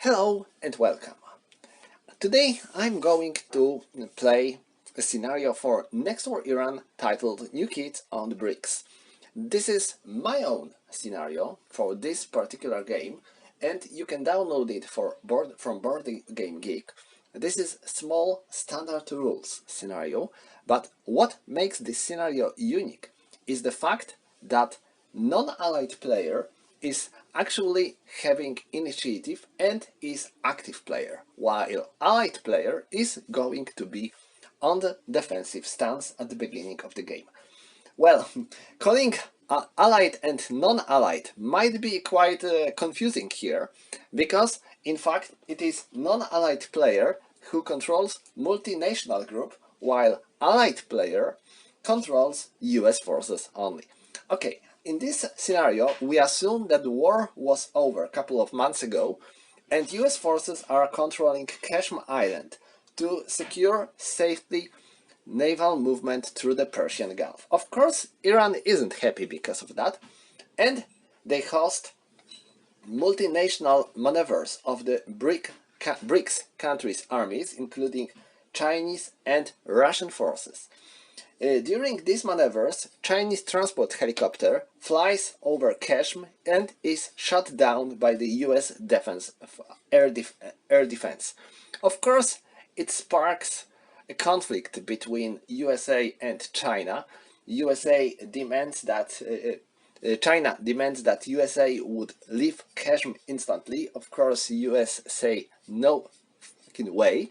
Hello and welcome. Today I'm going to play a scenario for Next War Iran titled New Kids on the Bricks. This is my own scenario for this particular game and you can download it from Board Game Geek. This is small standard rules scenario, but what makes this scenario unique is the fact that non-allied player is actually having initiative and is active player, while allied player is going to be on the defensive stance at the beginning of the game. Well, calling allied and non-allied might be quite confusing here, because in fact it is non-allied player who controls multinational group, while allied player controls US forces only. Okay, in this scenario we assume that the war was over a couple of months ago and US forces are controlling Kashmir Island to secure safely naval movement through the Persian Gulf. Of course, Iran isn't happy because of that, and they host multinational maneuvers of the BRICS countries' armies, including Chinese and Russian forces. During these maneuvers, Chinese transport helicopter flies over Kashmir and is shot down by the US air defense. Of course, it sparks a conflict between USA and China. China demands that USA would leave Kashmir instantly. Of course, US say no fucking way,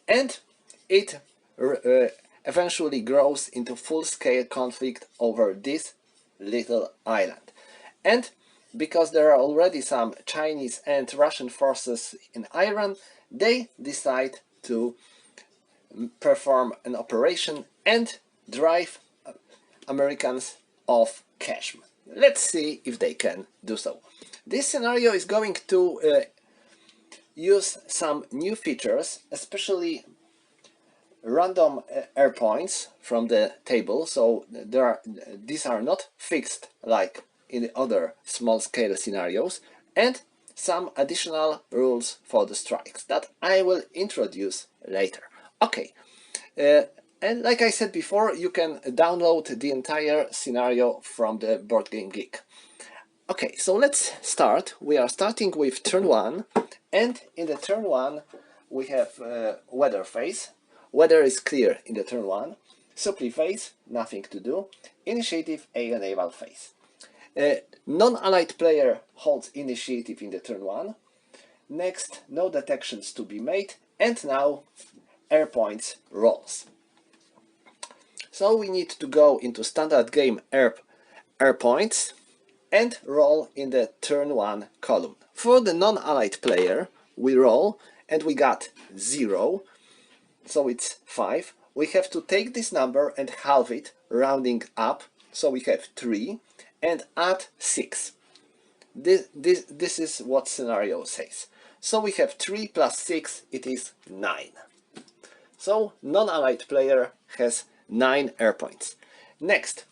and it eventually grows into full-scale conflict over this little island. And because there are already some Chinese and Russian forces in Iran, they decide to perform an operation and drive Americans off Kashmir. Let's see if they can do so. This scenario is going to use some new features, especially random air points from the table, so these are not fixed like in the other small-scale scenarios, and some additional rules for the strikes that I will introduce later. Okay, and like I said before, you can download the entire scenario from the Board Game Geek. Okay, so let's start. We are starting with turn 1, and in the turn 1 we have weather phase. Weather is clear in the turn 1. Supply phase, nothing to do. Initiative, a naval phase. Non-allied player holds initiative in the turn 1. Next, no detections to be made, and now air points rolls. So we need to go into standard game air points and roll in the turn 1 column. For the non-allied player, we roll and we got 0, so it's 5. We have to take this number and halve it, rounding up, so we have 3, and add 6. This is what scenario says. So we have 3 plus 6, it is 9. So non-allied player has 9 air points. Next,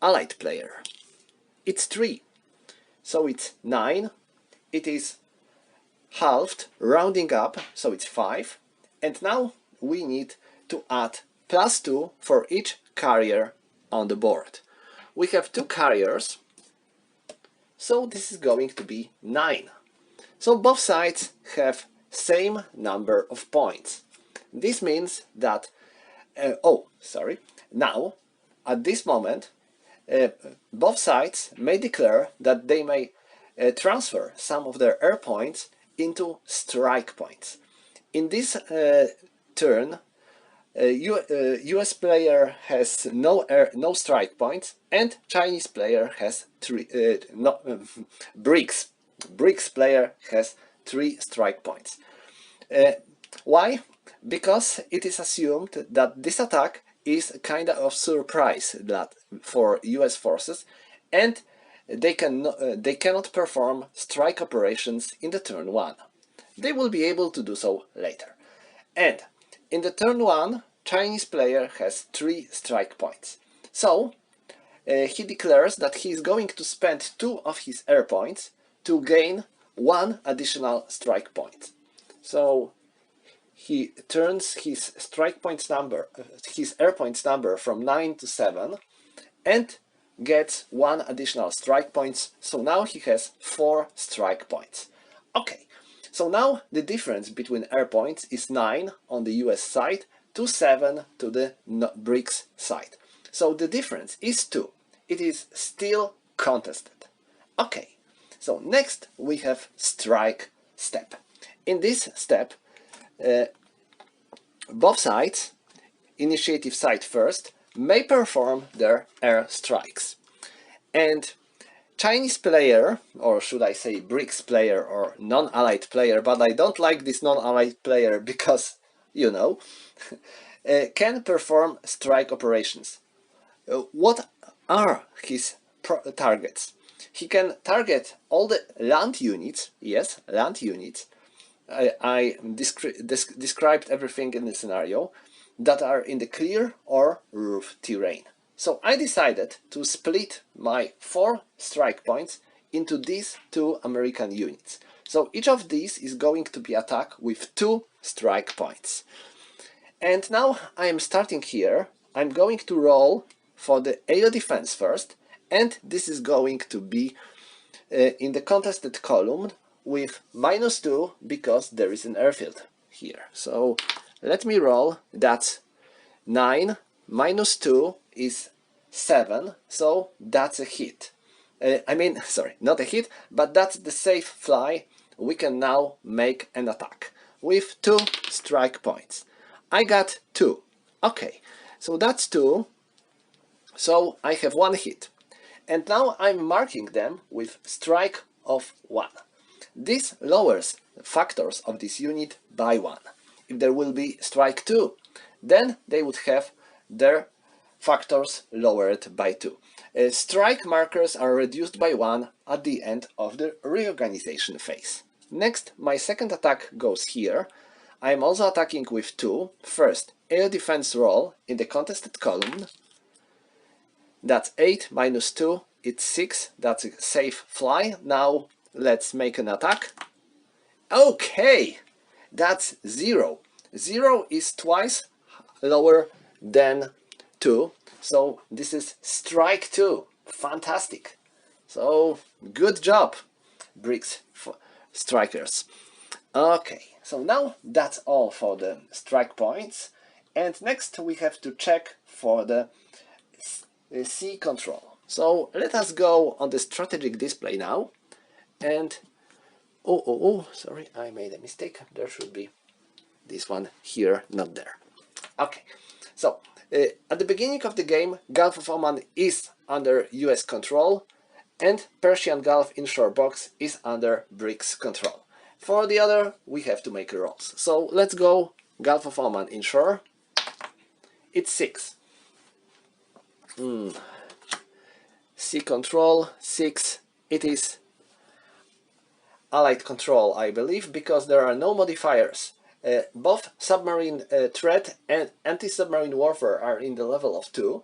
allied player. It's 3. So it's 9. It is halved, rounding up, so it's 5. And now we need to add +2 for each carrier on the board. We have 2 carriers, so this is going to be 9. So both sides have same number of points. This means that, now, at this moment, both sides may declare that they may transfer some of their air points into strike points. In this turn, US player has no strike points, and Chinese player has 3. BRICS player has 3 strike points. Why? Because it is assumed that this attack is a kind of surprise for US forces, and they cannot perform strike operations in the turn 1. They will be able to do so later. And in the turn 1, Chinese player has 3 strike points. So he declares that he is going to spend 2 of his air points to gain one additional strike point. So he turns his strike points number, his air points number from 9 to 7 and gets one additional strike points. So now he has 4 strike points. Okay, so now the difference between air points is 9 on the US side to 7 to the brics side. So the difference is 2. It is still contested. Okay, so next we have strike step. In this step, both sides, initiative side first, may perform their air strikes. And Chinese player, or should I say brics player or non-allied player, but I don't like this non-allied player because, you know, can perform strike operations. What are his targets? He can target all the land units, yes, land units. I described everything in the scenario that are in the clear or roof terrain. So I decided to split my 4 strike points into these 2 American units. So each of these is going to be attacked with 2 strike points. And now I am starting here. I'm going to roll for the air defense first, and this is going to be in the contested column with -2 because there is an airfield here. So let me roll. That's 9 minus 2 is 7, so that's a hit. I mean, sorry, not a hit, but that's the safe fly. We can now make an attack with 2 strike points. I got 2. Okay, so that's 2. So I have 1 hit. And now I'm marking them with strike of 1. This lowers factors of this unit by 1. If there will be strike 2, then they would have their factors lowered by 2. Strike markers are reduced by 1 at the end of the reorganization phase. Next, my second attack goes here. I am also attacking with 2. First, air defense roll in the contested column. That's 8 minus 2, it's 6. That's a safe fly. Now let's make an attack. Okay, that's 0. 0 is twice lower than 2. So this is strike 2. Fantastic. So good job, brics strikers. Okay, so now that's all for the strike points. And next we have to check for the C control. So let us go on the strategic display now, and sorry, I made a mistake. There should be this one here, not there. Okay, so at the beginning of the game, Gulf of Oman is under US control, and Persian Gulf inshore box is under brics control. For the other, we have to make rolls. So let's go Gulf of Oman inshore. It's 6. C control 6. It is allied control, I believe, because there are no modifiers. Both submarine threat and anti-submarine warfare are in the level of 2.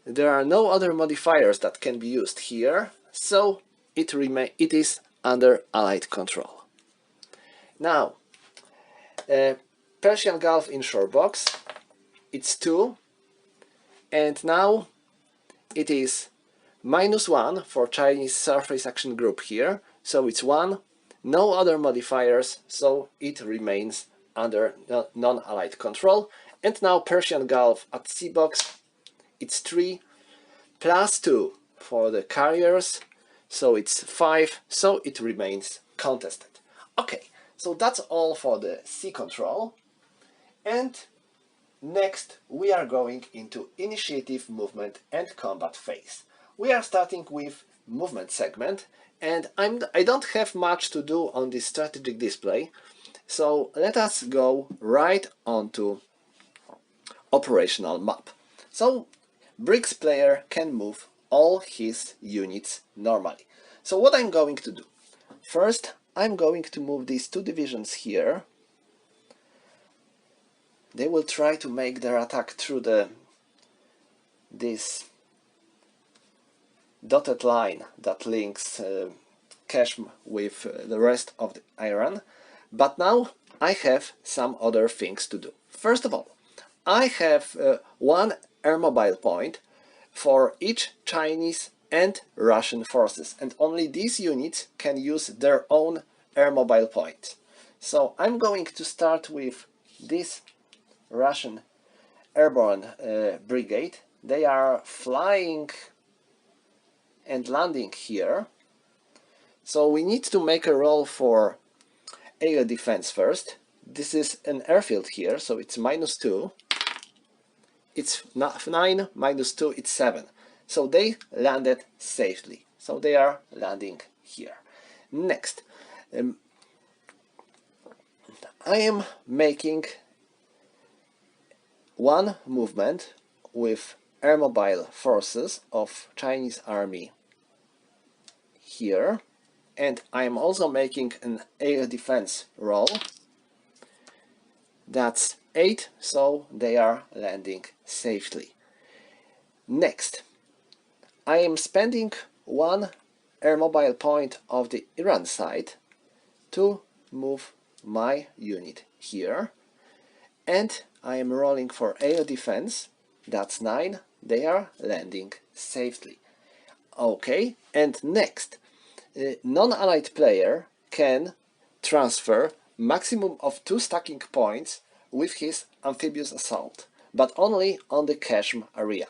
There are no other modifiers that can be used here, so it is under allied control. Now, Persian Gulf inshore box, it's 2, and now it is -1 for Chinese surface action group here, so it's 1, no other modifiers, so it remains under non-allied control. And now Persian Gulf at sea box, it's 3, +2 for the carriers, so it's 5, so it remains contested. Okay, so that's all for the sea control. And next we are going into initiative, movement and combat phase. We are starting with movement segment, and I don't have much to do on this strategic display, so let us go right onto operational map. So brics player can move all his units normally. So what I'm going to do, first I'm going to move these 2 divisions here. They will try to make their attack through this dotted line that links Kashmir with the rest of Iran. But now I have some other things to do. First of all, I have one airmobile point for each Chinese and Russian forces, and only these units can use their own airmobile point. So I'm going to start with this Russian airborne brigade. They are flying and landing here. So we need to make a roll for air defense first. This is an airfield here, so it's -2. It's 9 -2, it's 7. So they landed safely. So they are landing here. Next, I am making one movement with airmobile forces of Chinese army here, and I am also making an air defense roll. That's 8, so they are landing safely. Next, I am spending one airmobile point of the Iran side to move my unit here, and I am rolling for air defense. That's 9, they are landing safely. Okay, and next, non-allied player can transfer maximum of 2 stacking points with his amphibious assault, but only on the Kashmir area.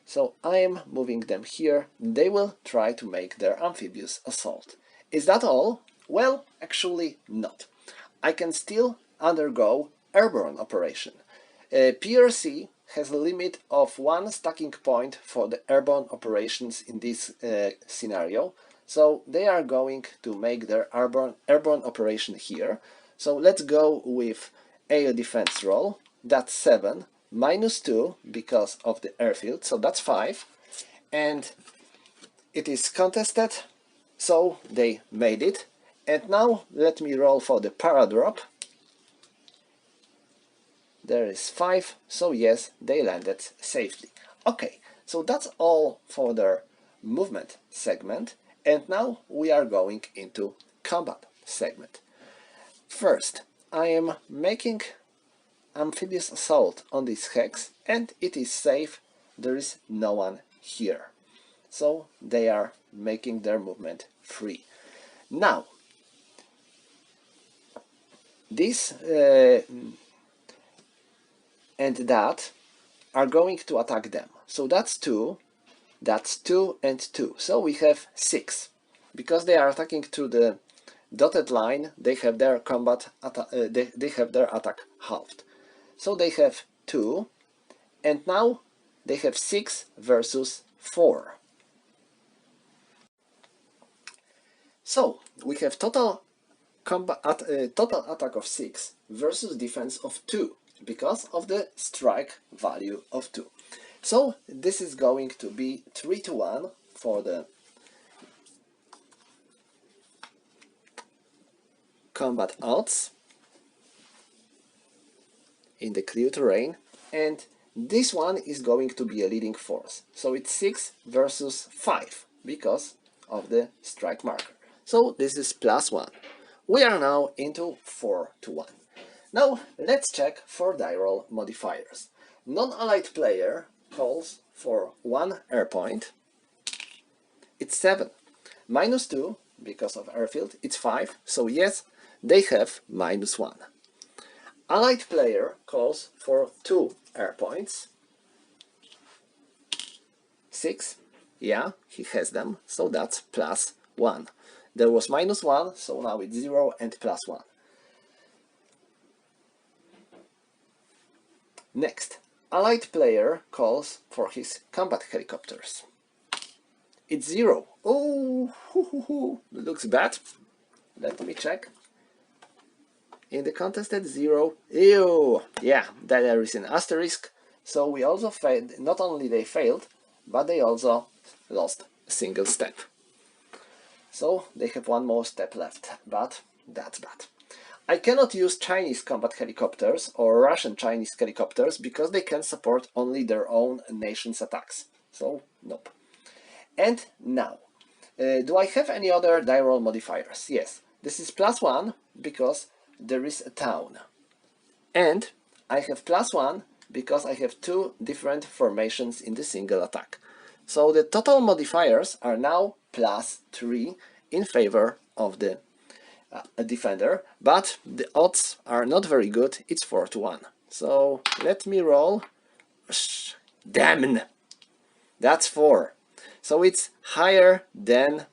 So I am moving them here. They will try to make their amphibious assault. Is that all? Well, actually not. I can still undergo airborne operation. PRC has a limit of 1 stacking point for the airborne operations in this scenario, so they are going to make their airborne operation here. So let's go with air defense roll. That's 7, -2 because of the airfield, so that's 5, and it is contested, so they made it. And now let me roll for the paradrop. There is 5, so yes, they landed safely. Okay, so that's all for their movement segment, and now we are going into combat segment. First, I am making amphibious assault on this hex, and it is safe, there is no one here. So they are making their movement free. Now, this and that are going to attack them. So that's 2, and 2. So we have 6. Because they are attacking through the dotted line, they have their they have their attack halved. So they have 2, and now they have 6 versus 4. So we have total attack of 6 versus defense of 2 because of the strike value of 2. So this is going to be 3-1 for the combat odds in the clear terrain, and this one is going to be a leading force. So it's 6 versus 5 because of the strike marker. So this is +1. We are now into 4-1. Now let's check for die roll modifiers. Non-allied player calls for 1 air point. It's 7. -2 because of airfield. It's 5. So yes, they have -1. Allied player calls for 2 air points. 6. Yeah, he has them. So that's +1. There was -1, so now it's 0 and +1. Next, allied player calls for his combat helicopters. It's 0. Oh, looks bad. Let me check. In the contested 0. Ew! Yeah, there is an asterisk. So we also failed. Not only they failed, but they also lost a single step. So they have one more step left, but that's bad. I cannot use Chinese combat helicopters or Russian Chinese helicopters because they can support only their own nation's attacks. So Nope. And now, do I have any other die roll modifiers? Yes. This is +1 because there is a town. And I have +1 because I have two different formations in the single attack. So the total modifiers are now +3 in favor of the defender, but the odds are not very good. It's 4-1. So let me roll. Damn! That's 4. So it's higher than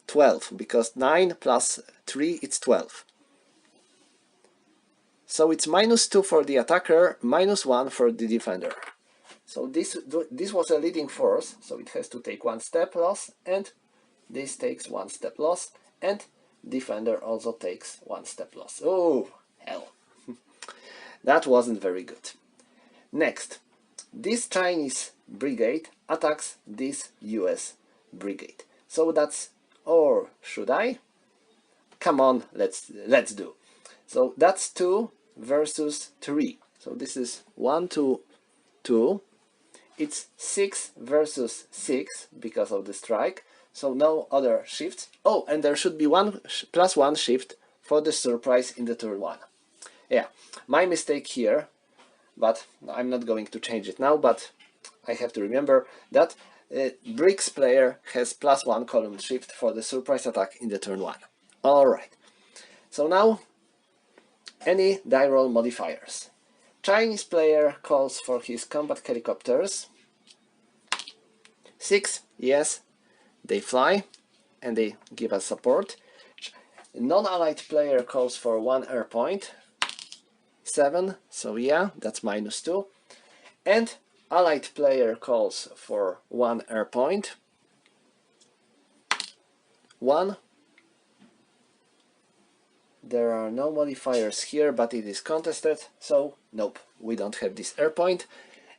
12 because 9 plus 3 it's 12. So it's -2 for the attacker, -1 for the defender. So this was a leading force, so it has to take 1 step loss, and this takes 1 step loss, and defender also takes 1 step loss. Oh, hell. That wasn't very good. Next, this Chinese brigade attacks this US brigade. So that's, or should I? Come on, let's do. So that's 2 versus 3. So this is 1, 2, 2. It's 6 versus 6 because of the strike. So no other shifts. Oh, and there should be +1 shift for the surprise in the turn 1. Yeah, my mistake here, but I'm not going to change it now, but I have to remember that brics player has +1 column shift for the surprise attack in the turn 1. Alright, so now any die roll modifiers. Chinese player calls for his combat helicopters. 6, yes, they fly and they give us support. Non-allied player calls for 1 air point. 7, so yeah, that's -2. And allied player calls for 1 air point. 1. There are no modifiers here, but it is contested, so nope, we don't have this air point.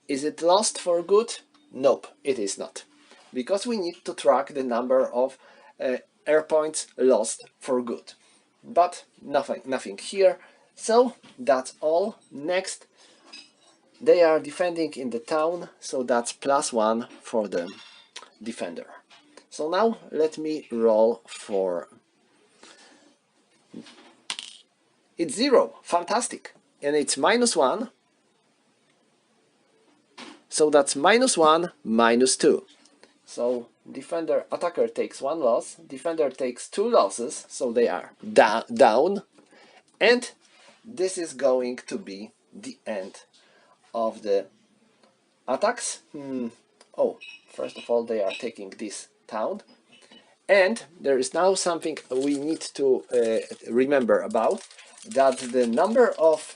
Is it lost for good? Nope, it is not. Because we need to track the number of air points lost for good. But nothing here, so that's all. Next, they are defending in the town, so that's +1 for the defender. So now let me roll for... It's 0, fantastic, and it's -1, so that's -1, -2. So defender, attacker takes 1 loss, defender takes 2 losses, so they are down, and this is going to be the end of the attacks. Oh, first of all, they are taking this town, and there is now something we need to remember about, that the number of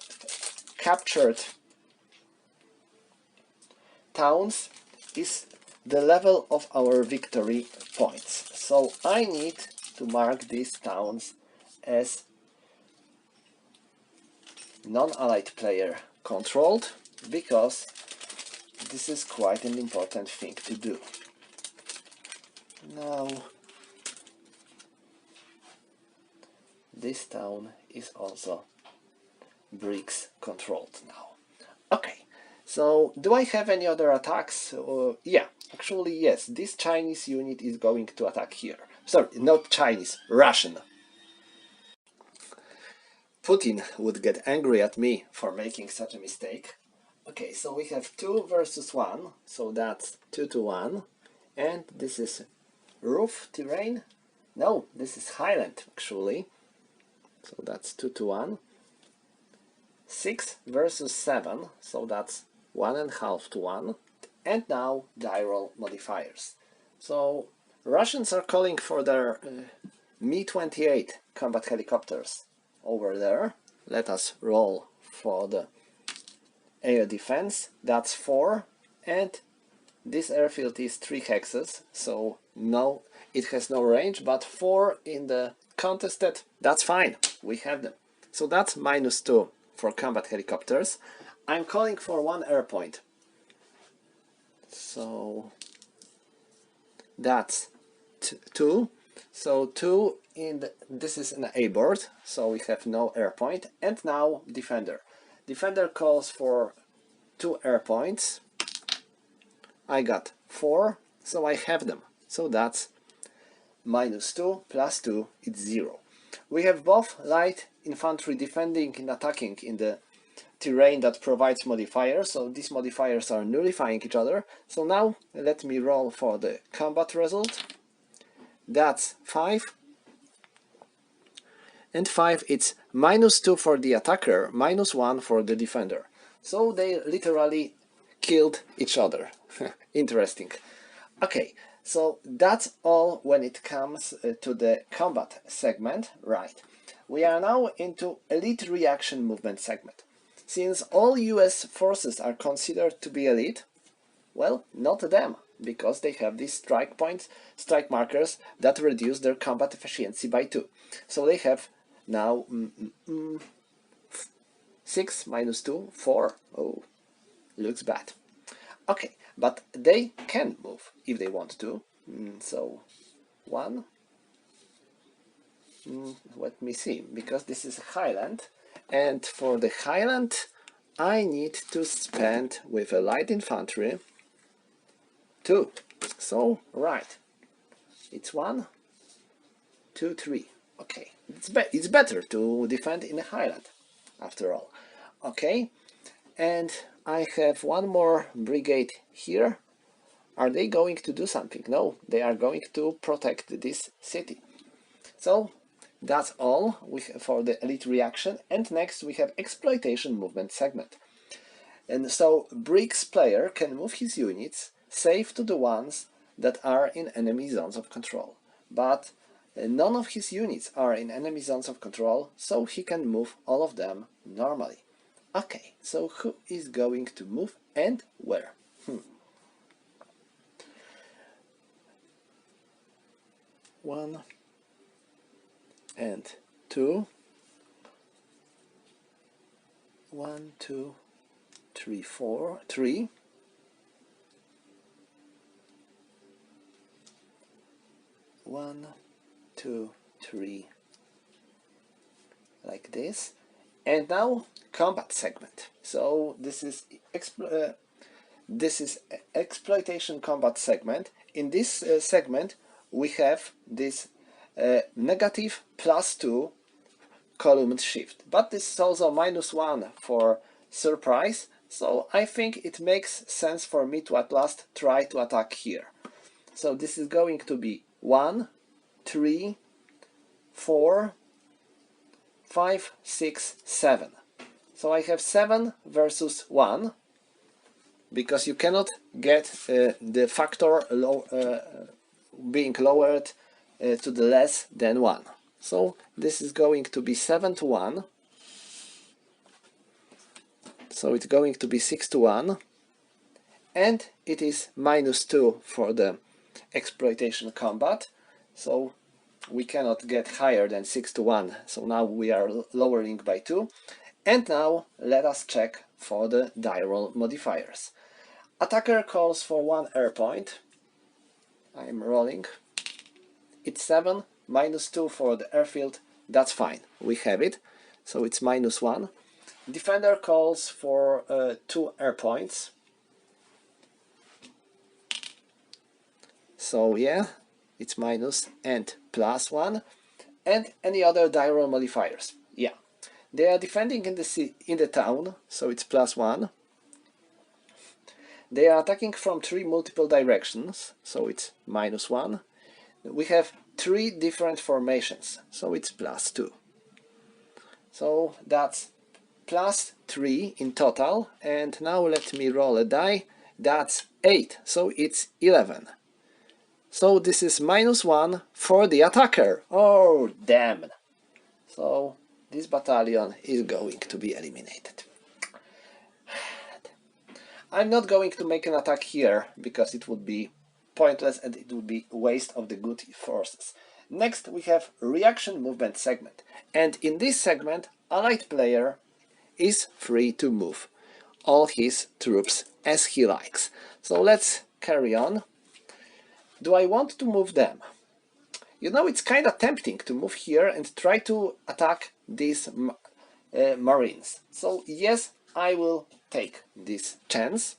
captured towns is the level of our victory points. So I need to mark these towns as non-allied player controlled, because this is quite an important thing to do. Now, this town is also brics controlled now. Okay, so do I have any other attacks? Yeah, actually yes, this Chinese unit is going to attack here. Sorry, not Chinese, Russian. Putin would get angry at me for making such a mistake. Okay, so we have 2 versus 1, so that's 2-1. And this is roof terrain. No, this is highland actually. So that's 2-1. 6 versus 7, so that's 1.5 to 1. And now die roll modifiers. So Russians are calling for their Mi-28 combat helicopters over there. Let us roll for the air defense. That's 4, and this airfield is 3 hexes, so no, it has no range, but 4 in the contested, that's fine, we have them. So that's -2 for combat helicopters. I'm calling for 1 air point. So that's 2. So 2 in the, this is an A board, so we have no air point. And now defender. Defender calls for 2 air points. I got 4, So I have them. So that's -2 plus 2 is 0. We have both light infantry defending and attacking in the terrain that provides modifiers, so these modifiers are nullifying each other. So now let me roll for the combat result. That's 5. And 5, it's -2 for the attacker, -1 for the defender. So they literally killed each other. Interesting. Okay, so that's all when it comes to the combat segment. Right. We are now into elite reaction movement segment. Since all US forces are considered to be elite, well, not them, because they have these strike points, strike markers that reduce their combat efficiency by 2. So they have now 6 minus 2, 4. Oh, looks bad. Okay, but they can move if they want to. So 1. Let me see, because this is a highland, and for the highland I need to spend with a light infantry 2. So right, it's 1, 2, 3. Okay, it's better to defend in a highland after all. Okay, and I have one more brigade here. Are they going to do something? No, they are going to protect this city. So that's all for the elite reaction. And next we have exploitation movement segment. And so brics player can move his units safe to the ones that are in enemy zones of control. But none of his units are in enemy zones of control, so he can move all of them normally. Okay, so who is going to move and where? 1 and 2. 1, 2, 3, 4, 3. 1, 2, 3, like this. And now combat segment. So this is exploitation combat segment. In this segment we have this negative +2 column shift, but this is also -1 for surprise, so I think it makes sense for me to at last try to attack here. So this is going to be 1, 3, 4, 5, 6, 7. So I have 7 versus 1, because you cannot get the factor being lowered to the less than 1. So this is going to be 7 to 1. So it's going to be 6 to 1. And it is -2 for the exploitation combat. So we cannot get higher than 6 to 1. So now we are lowering by 2. And now let us check for the die roll modifiers. Attacker calls for 1 air point. I am rolling. It's 7, -2 for the airfield. That's fine. We have it. So it's -1. Defender calls for 2 air points. So yeah, it's minus and +1. And any other die roll modifiers. Yeah. They are defending in the town, so it's +1. They are attacking from 3 multiple directions, so it's -1. We have 3 different formations, so it's +2. So that's +3 in total, and now let me roll a die. That's 8, so it's 11. So this is -1 for the attacker. Oh, damn. So this battalion is going to be eliminated. I'm not going to make an attack here, because it would be pointless and it would be a waste of the good forces. Next we have reaction movement segment, and in this segment allied player is free to move all his troops as he likes. So let's carry on. Do I want to move them? You know, it's kind of tempting to move here and try to attack these marines. So yes, I will take this chance.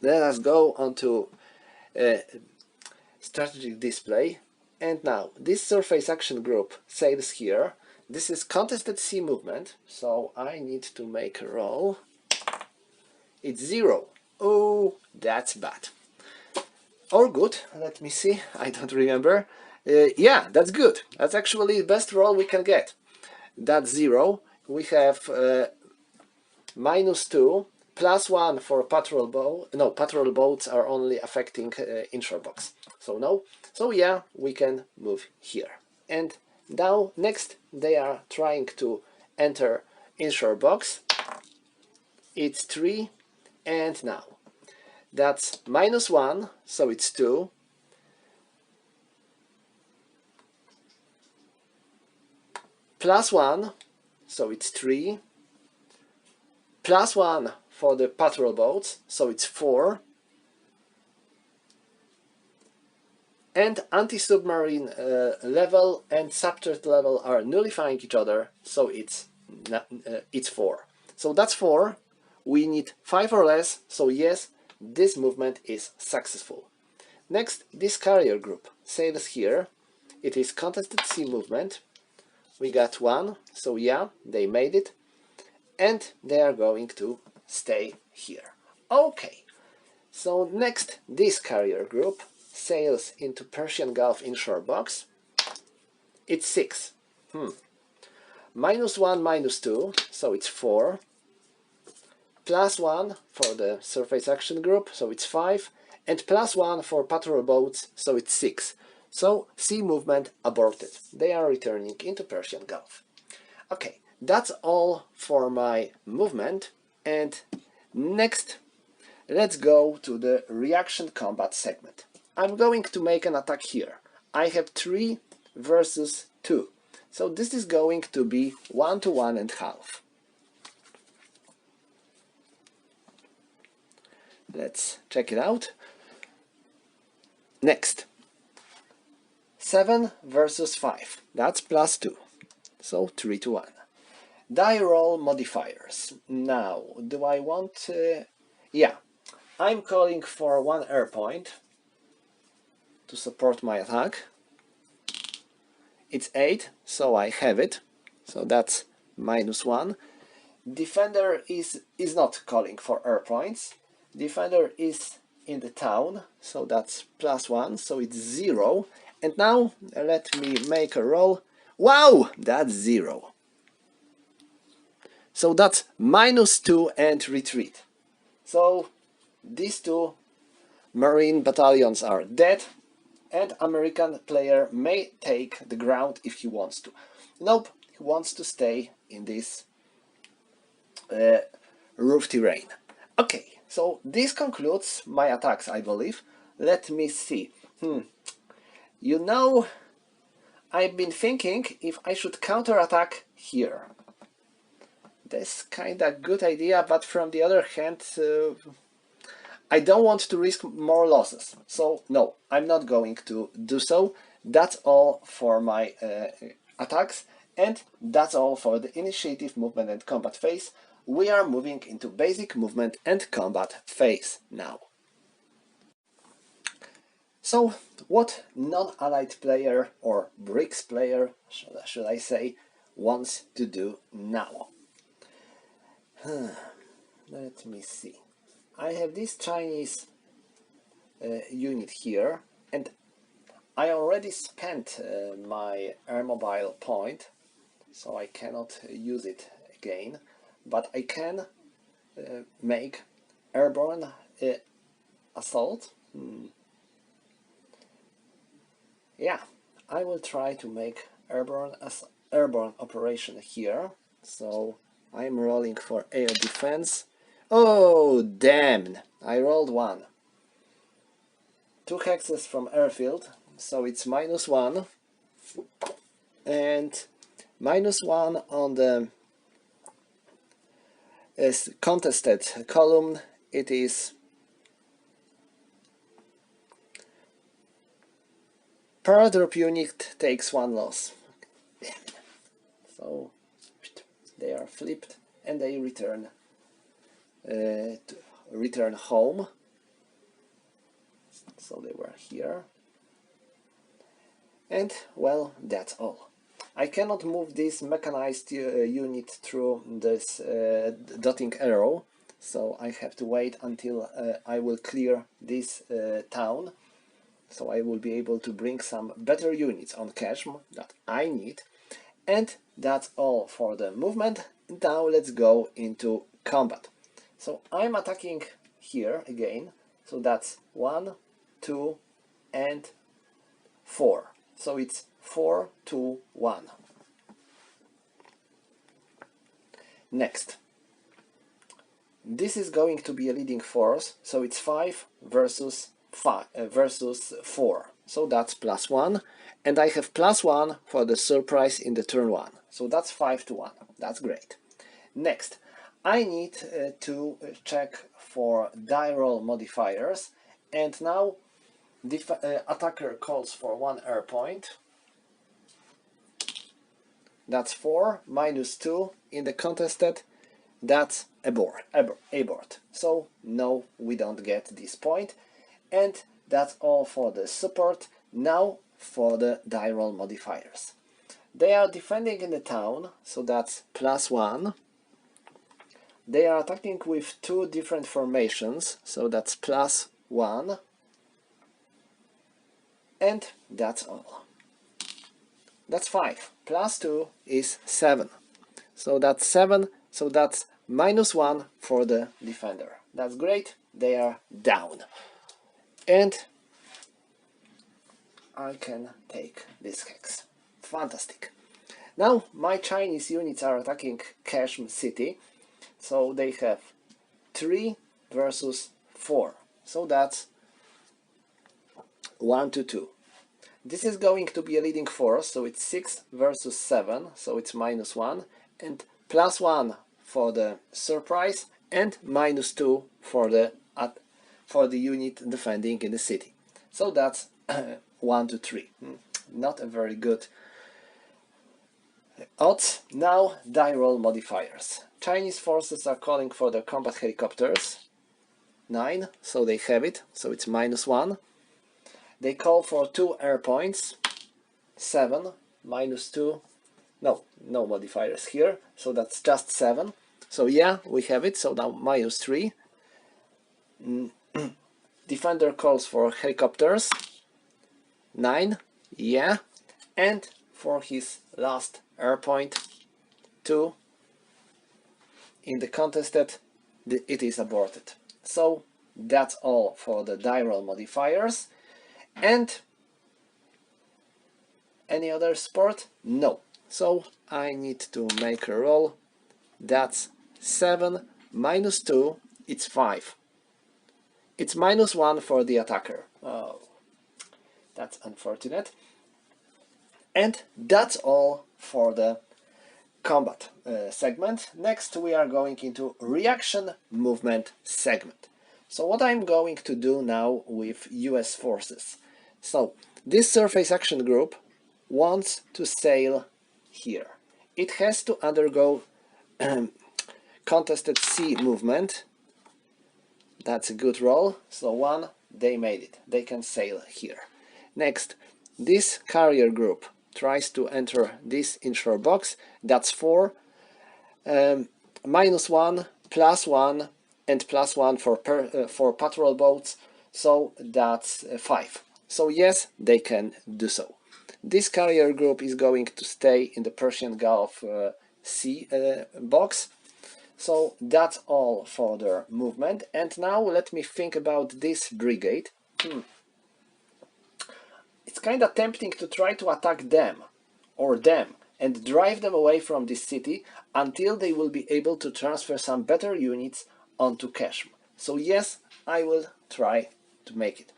Let us go on to strategic display. And now this surface action group says here, this is contested C movement, so I need to make a roll. It's 0. Oh, that's bad. Or good, let me see, I don't remember. Yeah, that's good. That's actually the best roll we can get. That's 0. We have -2, +1 for patrol boat. No, patrol boats are only affecting inshore box. So no. So yeah, we can move here. And now next they are trying to enter inshore box. It's 3, and now that's -1, so it's 2. +1, so it's 3. +1 for the patrol boats, so it's 4. And anti-submarine level and subthreat level are nullifying each other, so it's 4. So that's 4. We need 5 or less, so yes, this movement is successful. Next, this carrier group says here, it is contested C movement. We got 1, so yeah, they made it. And they are going to stay here. Okay, so next, this carrier group sails into Persian Gulf inshore box. It's 6. -1, -2, so it's 4. +1 for the surface action group, so it's 5. And +1 for patrol boats, so it's 6. So C movement aborted. They are returning into Persian Gulf. Okay, that's all for my movement. And next, let's go to the reaction combat segment. I'm going to make an attack here. I have 3 versus 2. So this is going to be 1 to 1.5. Let's check it out. Next. 7 versus 5. That's +2. So 3 to 1. Die roll modifiers. Now, do I want... yeah. I'm calling for 1 air point to support my attack. It's 8, so I have it. So that's -1. Defender is not calling for air points. Defender is in the town, so that's +1, so it's 0. And now let me make a roll. Wow, that's 0. So that's -2 and retreat. So these 2 Marine battalions are dead, and American player may take the ground if he wants to. Nope, he wants to stay in this roof terrain. Okay, so this concludes my attacks, I believe. Let me see. You know, I've been thinking if I should counterattack here. That's kinda good idea, but from the other hand, I don't want to risk more losses. So no, I'm not going to do so. That's all for my attacks, and that's all for the initiative, movement and combat phase. We are moving into basic movement and combat phase now. So what non-allied player, or brics player, should I say, wants to do now? Let me see. I have this Chinese unit here, and I already spent my airmobile point, so I cannot use it again, but I can make airborne assault. Yeah, I will try to make airborne operation here. So I'm rolling for air defense. Oh damn! I rolled 1. 2 hexes from airfield, so it's -1, and -1 on the contested column. It is paradrop unit takes 1 loss. So they are flipped and they return home. so they were here. And well, that's all. I cannot move this mechanized unit through this dotting arrow, so I have to wait until I will clear this town, so I will be able to bring some better units on cache that I need. And that's all for the movement. Now let's go into combat. So I'm attacking here again, so that's 1, 2 and 4. So it's 4, 2, 1. Next, this is going to be a leading force, so it's 5 versus 4. So that's +1, and I have +1 for the surprise in the turn 1. So that's 5 to 1. That's great. Next, I need to check for die roll modifiers, and now the attacker calls for 1 air point. That's 4 minus 2 in the contested. That's abort. So no, we don't get this point. And that's all for the support. Now for the die roll modifiers. They are defending in the town, so that's +1. They are attacking with 2 different formations, so that's +1. And that's all. That's 5. +2 is 7. So that's 7. So that's -1 for the defender. That's great. They are down. And I can take this hex. Fantastic. Now my Chinese units are attacking Kashmir City. So they have 3 versus 4. So that's 1 to 2. This is going to be a leading force, so it's 6 versus 7, so it's -1, and +1 for the surprise, and -2 for the unit defending in the city. So that's 1 to 3. Not a very good odds. Now die roll modifiers. Chinese forces are calling for the combat helicopters. 9, so they have it, so it's -1. They call for 2 air points. 7, -2. No modifiers here, so that's just 7. So yeah, we have it, so now -3. Defender calls for helicopters. 9, yeah. And for his last air point, 2. In the contested, it is aborted. So that's all for the die roll modifiers. And any other sport? No. So I need to make a roll. That's 7 -2, it's 5. It's -1 for the attacker. Oh, that's unfortunate. And that's all for the combat segment. Next we are going into reaction movement segment. So what I'm going to do now with US forces. So this surface action group wants to sail here. It has to undergo contested sea movement. That's a good roll. So 1, they made it. They can sail here. Next, this carrier group tries to enter this inshore box. That's 4. -1, +1, and +1 for patrol boats. So that's 5. So yes, they can do so. This carrier group is going to stay in the Persian Gulf Sea box. So that's all for their movement. And now let me think about this brigade. It's kind of tempting to try to attack them and drive them away from this city until they will be able to transfer some better units onto Kashmir. So yes, I will try to make it.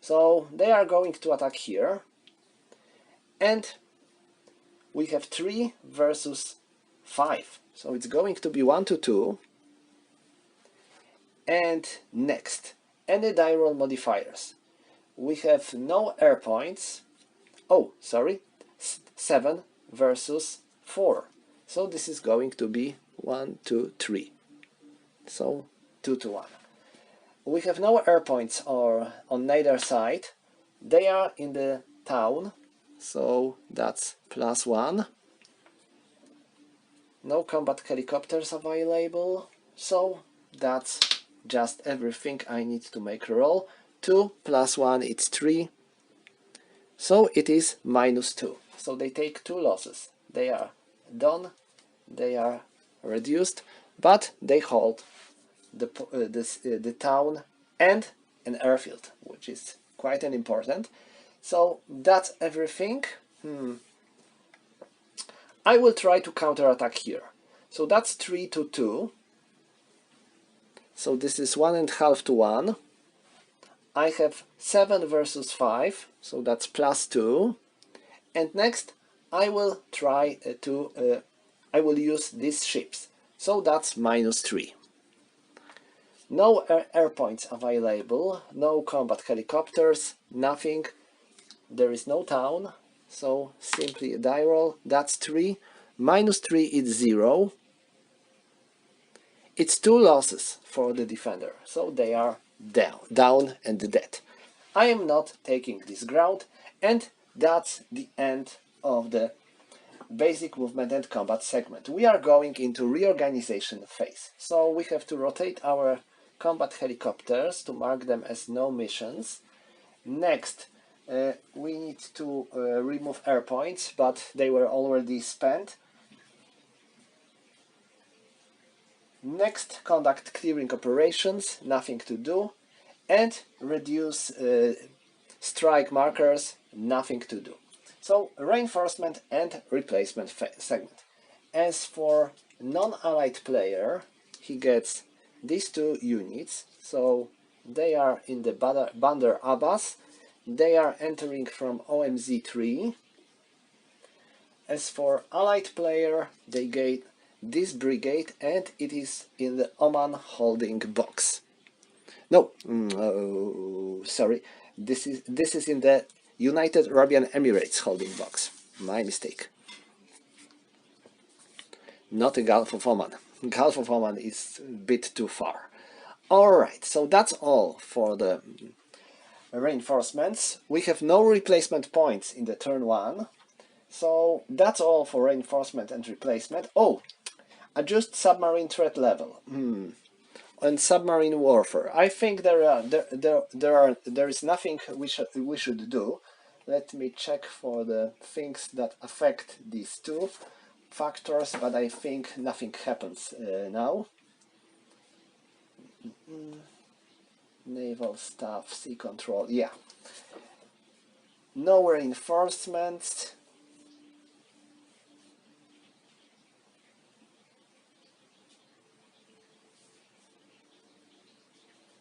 So they are going to attack here, and we have 3 versus 5. So it's going to be 1 to 2. And next, any die roll modifiers. We have no air points. Oh, sorry, 7 versus 4. So this is going to be 1, 2, 3. So 2 to 1. we have no air points or on neither side. They are in the town, so that's +1. No combat helicopters available, so that's just everything I need to make a roll. 2 + 1, it's 3, so it is -2. So they take 2 losses. They are done, they are reduced, but they hold the town and an airfield, which is quite an important. So that's everything. I will try to counterattack here. So that's 3 to 2. So this is 1.5 to 1. I have 7 versus 5, so that's +2. And next I will try I will use these ships. So that's -3. No air points available, no combat helicopters, nothing. There is no town, so simply a die roll. That's 3. -3 is 0. It's 2 losses for the defender, so they are down and dead. I am not taking this ground, and that's the end of the basic movement and combat segment. We are going into reorganization phase, so we have to rotate our combat helicopters to mark them as no missions. Next, we need to remove air points, but they were already spent. Next, conduct clearing operations, nothing to do, and reduce strike markers, nothing to do. So reinforcement and replacement segment. As for non-allied player, he gets these 2 units, so they are in the Bandar Abbas, they are entering from OMZ3. As for allied player, they get this brigade, and it is in the Oman holding box. No, sorry, this is in the United Arabian Emirates holding box. My mistake. Not the Gulf of Oman. Gulf of Oman is a bit too far. Alright, so that's all for the reinforcements. We have no replacement points in the turn 1. So that's all for reinforcement and replacement. Oh, adjust submarine threat level. And submarine warfare. I think there is nothing we should do. Let me check for the things that affect these 2 factors, but I think nothing happens now. Naval staff, sea control, yeah. No reinforcements.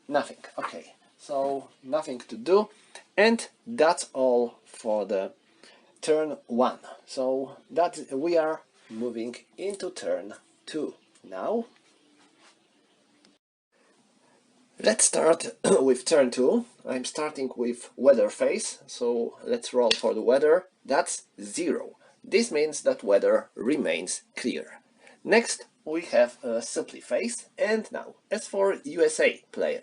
Nothing. Okay, so nothing to do, and that's all for the turn 1. So that we are moving into turn 2 now. Let's start with turn 2. I'm starting with weather phase, so let's roll for the weather. That's 0. This means that weather remains clear. Next we have a supply phase, and now as for USA player.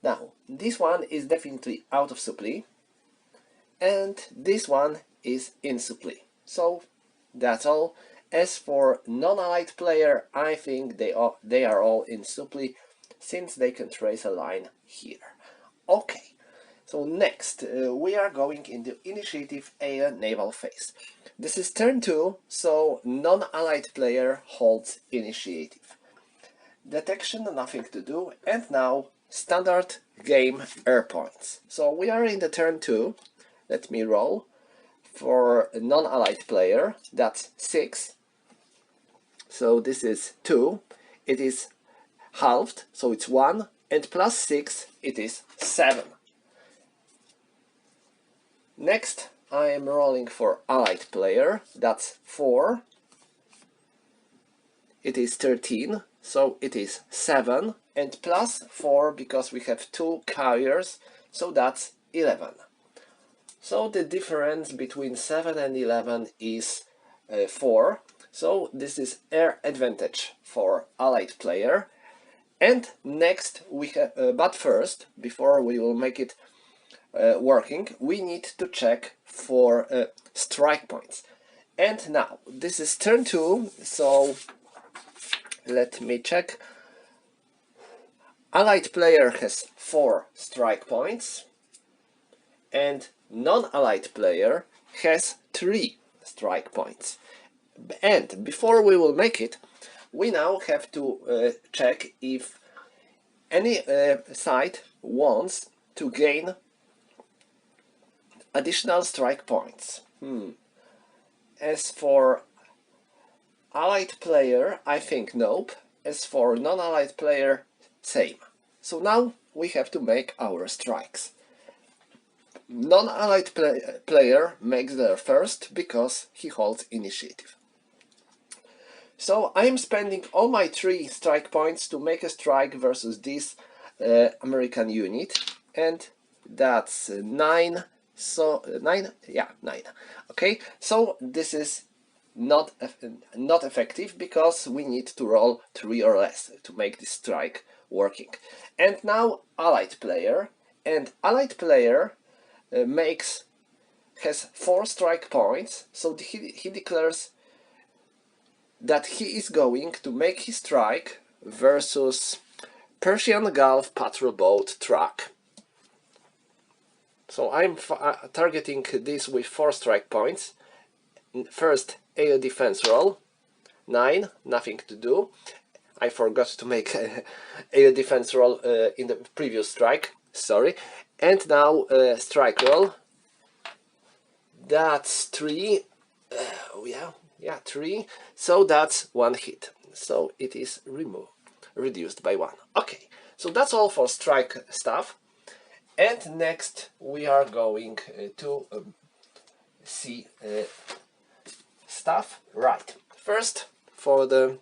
Now, this one is definitely out of supply, and this one is in supply. So that's all. As for non-allied player, I think they are all in supply, since they can trace a line here. Okay, so next we are going into initiative air naval phase. This is turn 2, so non-allied player holds initiative. Detection, nothing to do, and now standard game air points. So we are in the turn 2. Let me roll. For a non-allied player, that's 6. So this is 2. It is halved, so it's 1, and plus 6, it is 7. Next, I am rolling for allied player. That's 4. It is 13, so it is 7, and plus 4 because we have 2 carriers, so that's 11. So the difference between 7 and 11 is 4, so this is air advantage for allied player. And next we have, but first, before we will make it working, we need to check for strike points. And now this is turn 2, so let me check. Allied player has 4 strike points and non-allied player has 3 strike points. And before we will make it, we now have to check if any side wants to gain additional strike points. As for allied player, I think nope. As for non-allied player, same. So now we have to make our strikes. Non-allied player makes their first because he holds initiative. So I am spending all my 3 strike points to make a strike versus this American unit, and that's 9. So 9, yeah, 9. Okay, so this is not effective because we need to roll 3 or less to make this strike working. And now allied player, and allied player has 4 strike points, so he declares that he is going to make his strike versus Persian Gulf patrol boat truck. So I'm targeting this with 4 strike points. First, air defense roll, 9, nothing to do. I forgot to make air defense roll in the previous strike, sorry. And now strike roll, that's 3, yeah, 3, so that's 1 hit. So it is reduced by 1. Okay, so that's all for strike stuff. And next we are going to see stuff. Right, first for the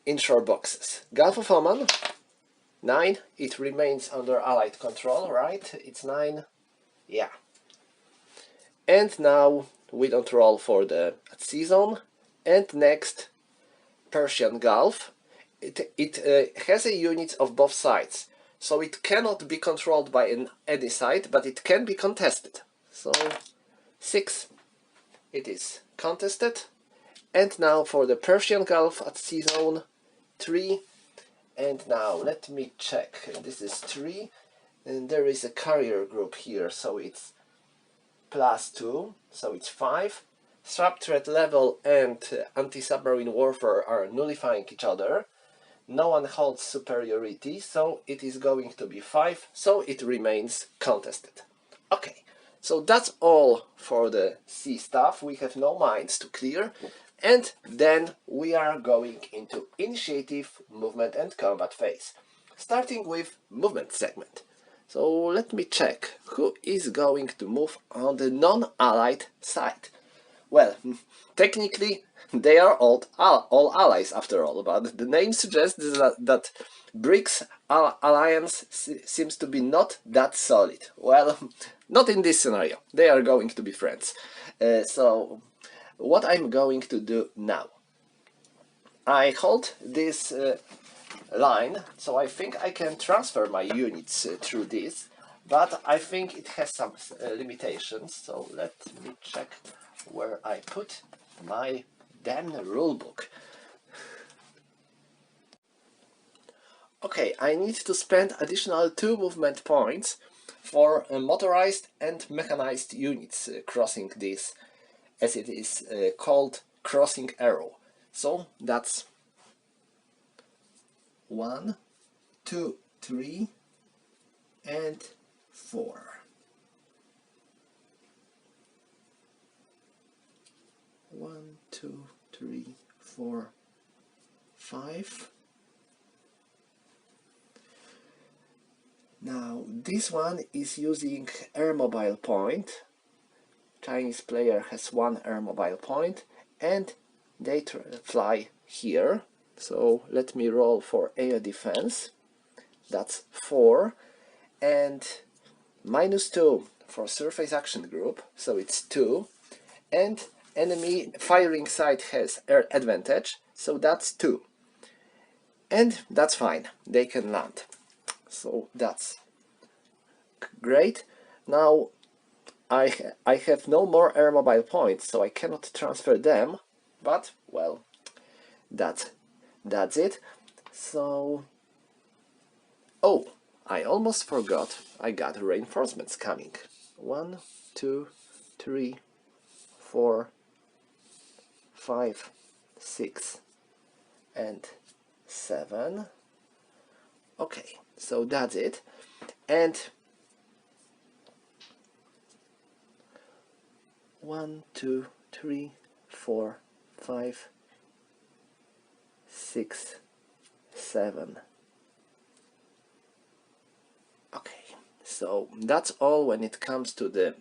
inshore boxes. Gulf of Oman, 9, it remains under Allied control, right? It's 9, yeah. And now we don't roll for the sea zone. And next, Persian Gulf. It has a unit of both sides, so it cannot be controlled by any side, but it can be contested. So 6, it is contested. And now for the Persian Gulf at sea zone, 3. And now let me check. This is 3, and there is a carrier group here, so it's +2, so it's 5. Sub threat level and anti-submarine warfare are nullifying each other. No one holds superiority, so it is going to be 5, so it remains contested. Okay, so that's all for the sea stuff. We have no mines to clear, and then we are going into initiative, movement and combat phase, starting with movement segment. So let me check who is going to move on the non-allied side. Well, technically they are all allies after all, but the name suggests that BRICS alliance seems to be not that solid. Well, not in this scenario. They are going to be friends. So what I'm going to do now, I hold this line, so I think I can transfer my units through this, but I think it has some limitations, so let me check where I put my damn rulebook. Okay, I need to spend additional 2 movement points for motorized and mechanized units crossing this, as it is called crossing arrow. So that's 1, 2, 3, and 4. 1, 2, 3, 4, 5. Now this one is using air mobile point. Chinese player has 1 air mobile point, and they fly here. So let me roll for air defense. That's 4, and -2 for surface action group, so it's 2, and enemy firing side has air advantage, so that's 2. and that's fine, they can land. So that's great. Now I have no more air mobile points, so I cannot transfer them, but well, that's it. So, oh, I almost forgot, I got reinforcements coming. 1, 2, 3, 4, 5, 6, and 7. Okay, so that's it. And 1, 2, 3, 4, 5, 6, 7. Okay, so that's all when it comes to the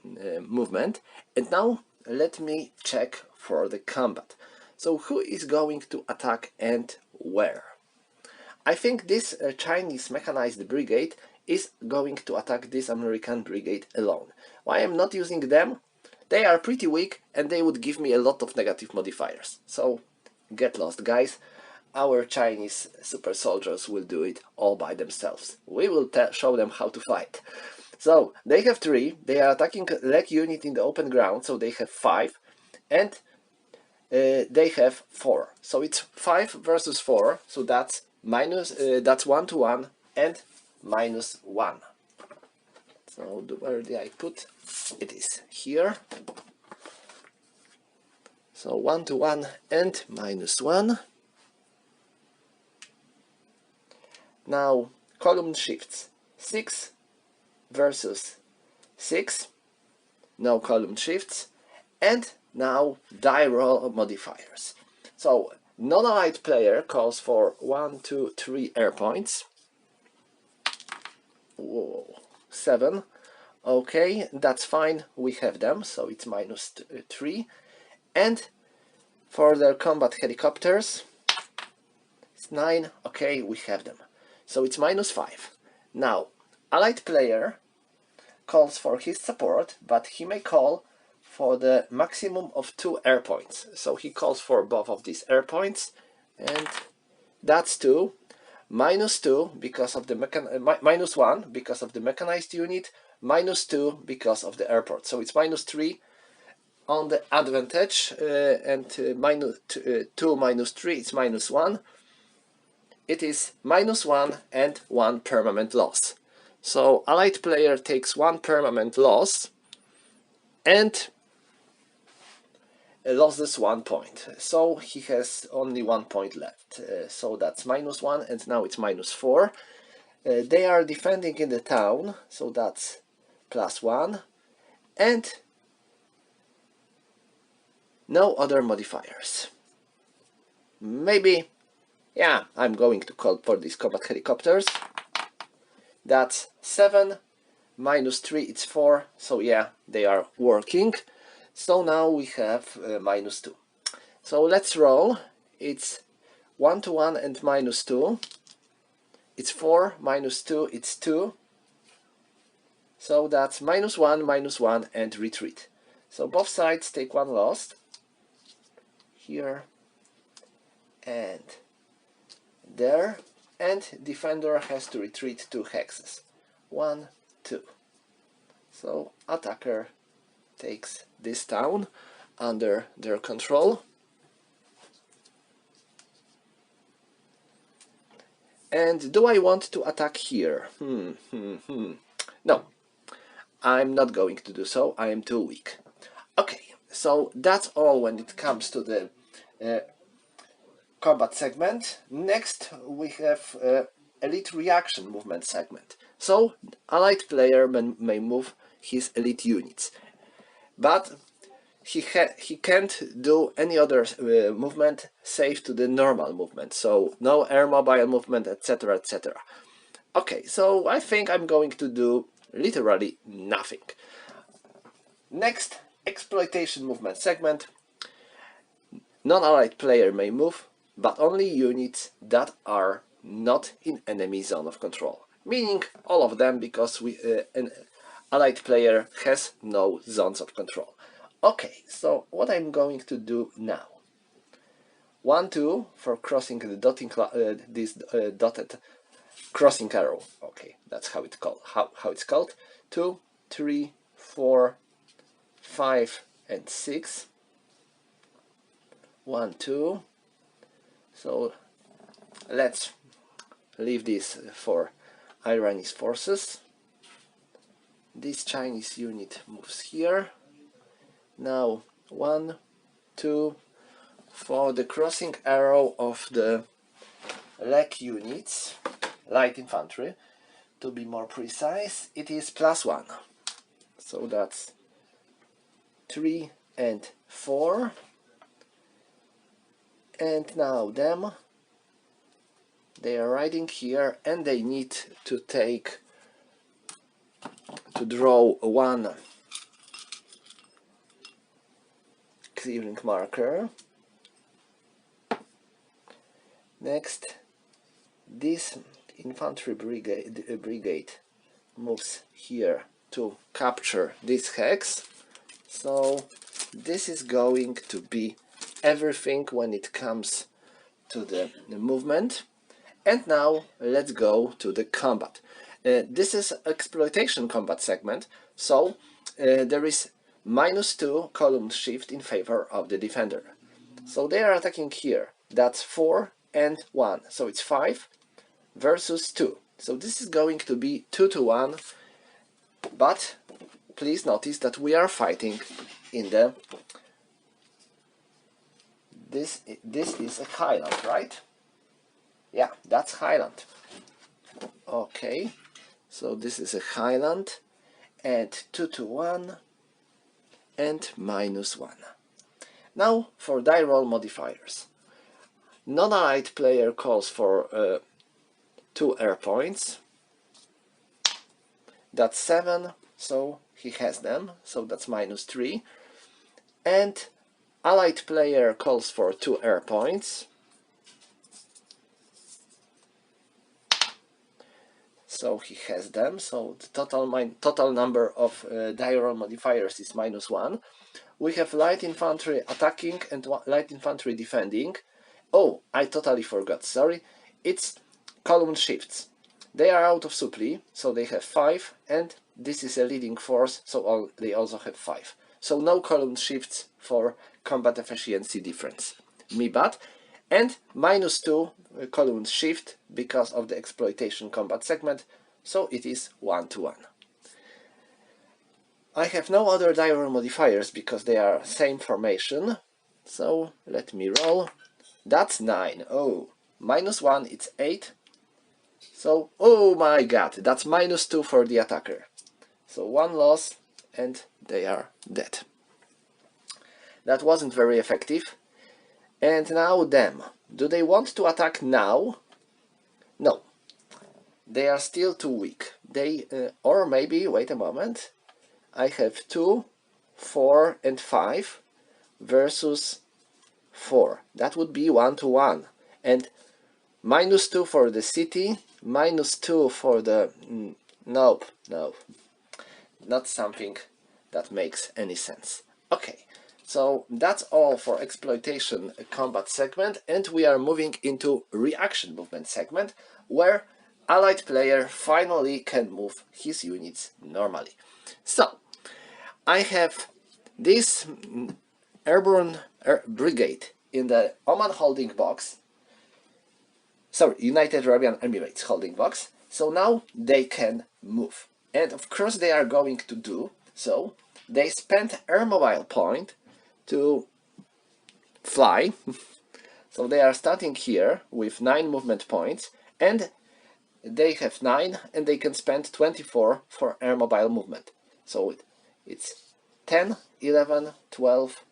movement. And now let me check for the combat. So who is going to attack and where? I think this Chinese mechanized brigade is going to attack this American brigade alone. Why I'm not using them? They are pretty weak and they would give me a lot of negative modifiers. So get lost, guys. Our Chinese super soldiers will do it all by themselves. We will show them how to fight. So they have 3, they are attacking leg unit in the open ground, so they have 5, and they have 4. So it's 5 versus 4, so that's that's 1 to 1 and -1. So where did I put? It is here. So 1 to 1 and -1. Now column shifts, 6 versus 6, no column shifts, and now die roll modifiers. So non-allied player calls for 1, 2, 3 air points. Whoa, 7. Okay, that's fine, we have them, so it's -3. And for their combat helicopters, it's 9. Okay, we have them. So it's -5. Now, allied player calls for his support, but he may call for the maximum of 2 air points. So he calls for both of these air points, and that's 2. -2 because of the -1 because of the mechanized unit, -2 because of the airport. So it's -3 on the advantage, and -2 -3, it's -1. It is -1 and 1 permanent loss. So allied player takes 1 permanent loss and loses 1 point. So he has only 1 point left. So that's -1, and now it's -4. They are defending in the town, so that's +1, and no other modifiers. Maybe, yeah, I'm going to call for these combat helicopters. That's 7, -3, it's 4, so yeah, they are working. So now we have -2. So let's roll. It's 1 to 1 and -2. It's 4, -2, it's 2. So that's -1, -1, and retreat. So both sides take 1 loss. Here and there. And defender has to retreat 2 hexes. 1, 2. So attacker takes this town under their control. And do I want to attack here? No, I'm not going to do so. I am too weak. Okay, so that's all when it comes to the combat segment. Next we have elite reaction movement segment. So allied player may move his elite units, but he can't do any other movement save to the normal movement, so no air mobile movement, etc, etc. Okay, so I think I'm going to do literally nothing. Next, exploitation movement segment. Non-allied player may move, but only units that are not in enemy zone of control, meaning all of them, because an allied player has no zones of control. Okay, so what I'm going to do now. 1, 2 for crossing the this dotted crossing arrow. Okay, that's how it's called. How it's called. 2, 3, 4, 5, and 6. 1, 2. So let's leave this for Iranese forces. This Chinese unit moves here. Now 1, 2 for the crossing arrow of the leg units, light infantry. To be more precise, it is +1. So that's 3 and 4. And now them, they are riding here and they need to draw one clearing marker. Next, this infantry brigade moves here to capture this hex. So this is going to be everything when it comes to the movement. And now let's go to the combat. This is exploitation combat segment, so there is -2 column shift in favor of the defender. So they are attacking here. That's 4 and 1, so it's 5 versus 2. So this is going to be 2 to 1, but please notice that we are fighting in the... This is a highland, right? Yeah, that's highland. Okay, so this is a highland, and 2 to 1 and -1. Now for die roll modifiers. Non-allied player calls for 2 air points. That's 7, so he has them, so that's -3. And allied player calls for 2 air points. So he has them, so the total number of die roll modifiers is -1. We have light infantry attacking and light infantry defending. Oh, I totally forgot, sorry. It's column shifts. They are out of supply, so they have 5, and this is a leading force, so they also have 5. So no column shifts for combat efficiency difference. Me bad. And -2 column shift because of the exploitation combat segment, so it is 1 to 1. I have no other die roll modifiers because they are same formation, so let me roll. That's 9. Oh, -1, it's 8. So, oh my god, that's -2 for the attacker. So 1 loss and they are dead. That wasn't very effective. And now them. Do they want to attack now? No. They are still too weak. They, or maybe, wait a moment. I have 2, 4 and 5 versus 4. That would be 1 to 1. And -2 for the city, -2 for the... Nope, no. Not something that makes any sense. Okay, so that's all for exploitation combat segment, and we are moving into reaction movement segment, where allied player finally can move his units normally. So, I have this airborne brigade in the Oman holding box, sorry, United Arabian Emirates holding box, so now they can move. And of course they are going to do so. They spent air mobile point to fly, so they are starting here with 9 movement points, and they have 9 and they can spend 24 for air mobile movement. So it's 10, 11, 12,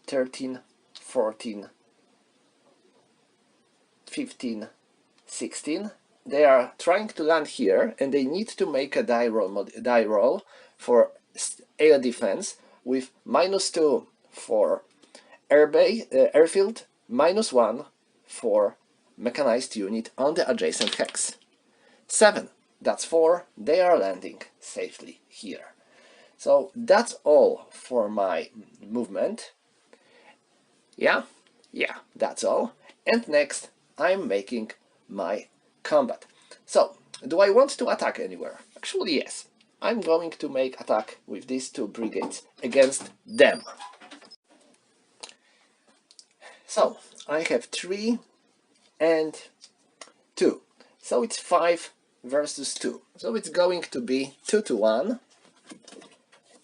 13, 14, 15, 16. They are trying to land here and they need to make a die roll for air defense with -2 for airfield, -1 for mechanized unit on the adjacent hex. 7, that's 4, they are landing safely here. So that's all for my movement. Yeah, Yeah, that's all. And next, I'm making my combat. So, do I want to attack anywhere? Actually, yes. I'm going to make attack with these two brigades against them. So, I have 3 and 2. So it's 5 versus 2. So it's going to be 2 to 1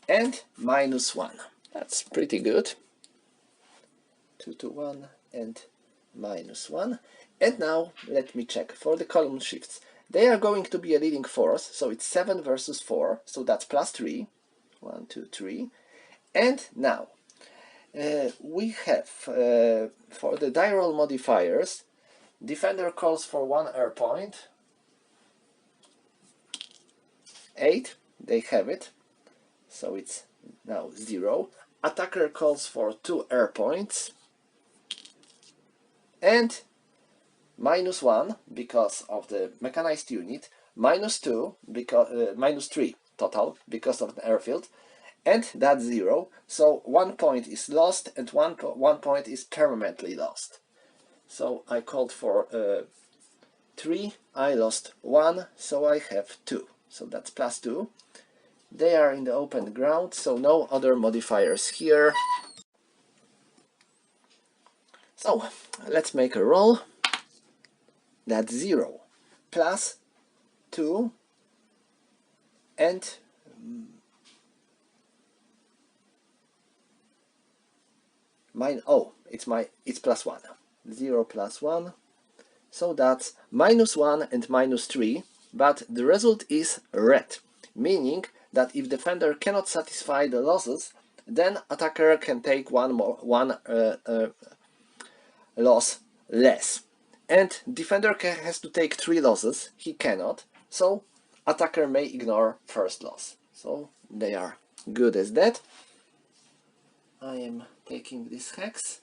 and -1. That's pretty good. 2 to 1 and -1. And now let me check for the column shifts. They are going to be a leading force, so it's 7 versus 4, so that's +3. 1, 2, 3. And now we have for the die roll modifiers, defender calls for 1 air point. 8, they have it, so it's now 0. Attacker calls for 2 air points and -1 because of the mechanized unit, -2 because -3 total because of the airfield, and that's 0. So 1 point is lost and one point is permanently lost. So I called for 3, I lost 1, so I have 2. So that's +2. They are in the open ground, so no other modifiers here. So let's make a roll. That's 0, +2, and it's +1. 0 +1. So that's -1 and -3, but the result is red, meaning that if defender cannot satisfy the losses, then attacker can take one loss less. And defender has to take 3 losses, he cannot, so attacker may ignore first loss. So they are good as that. I am taking this hex,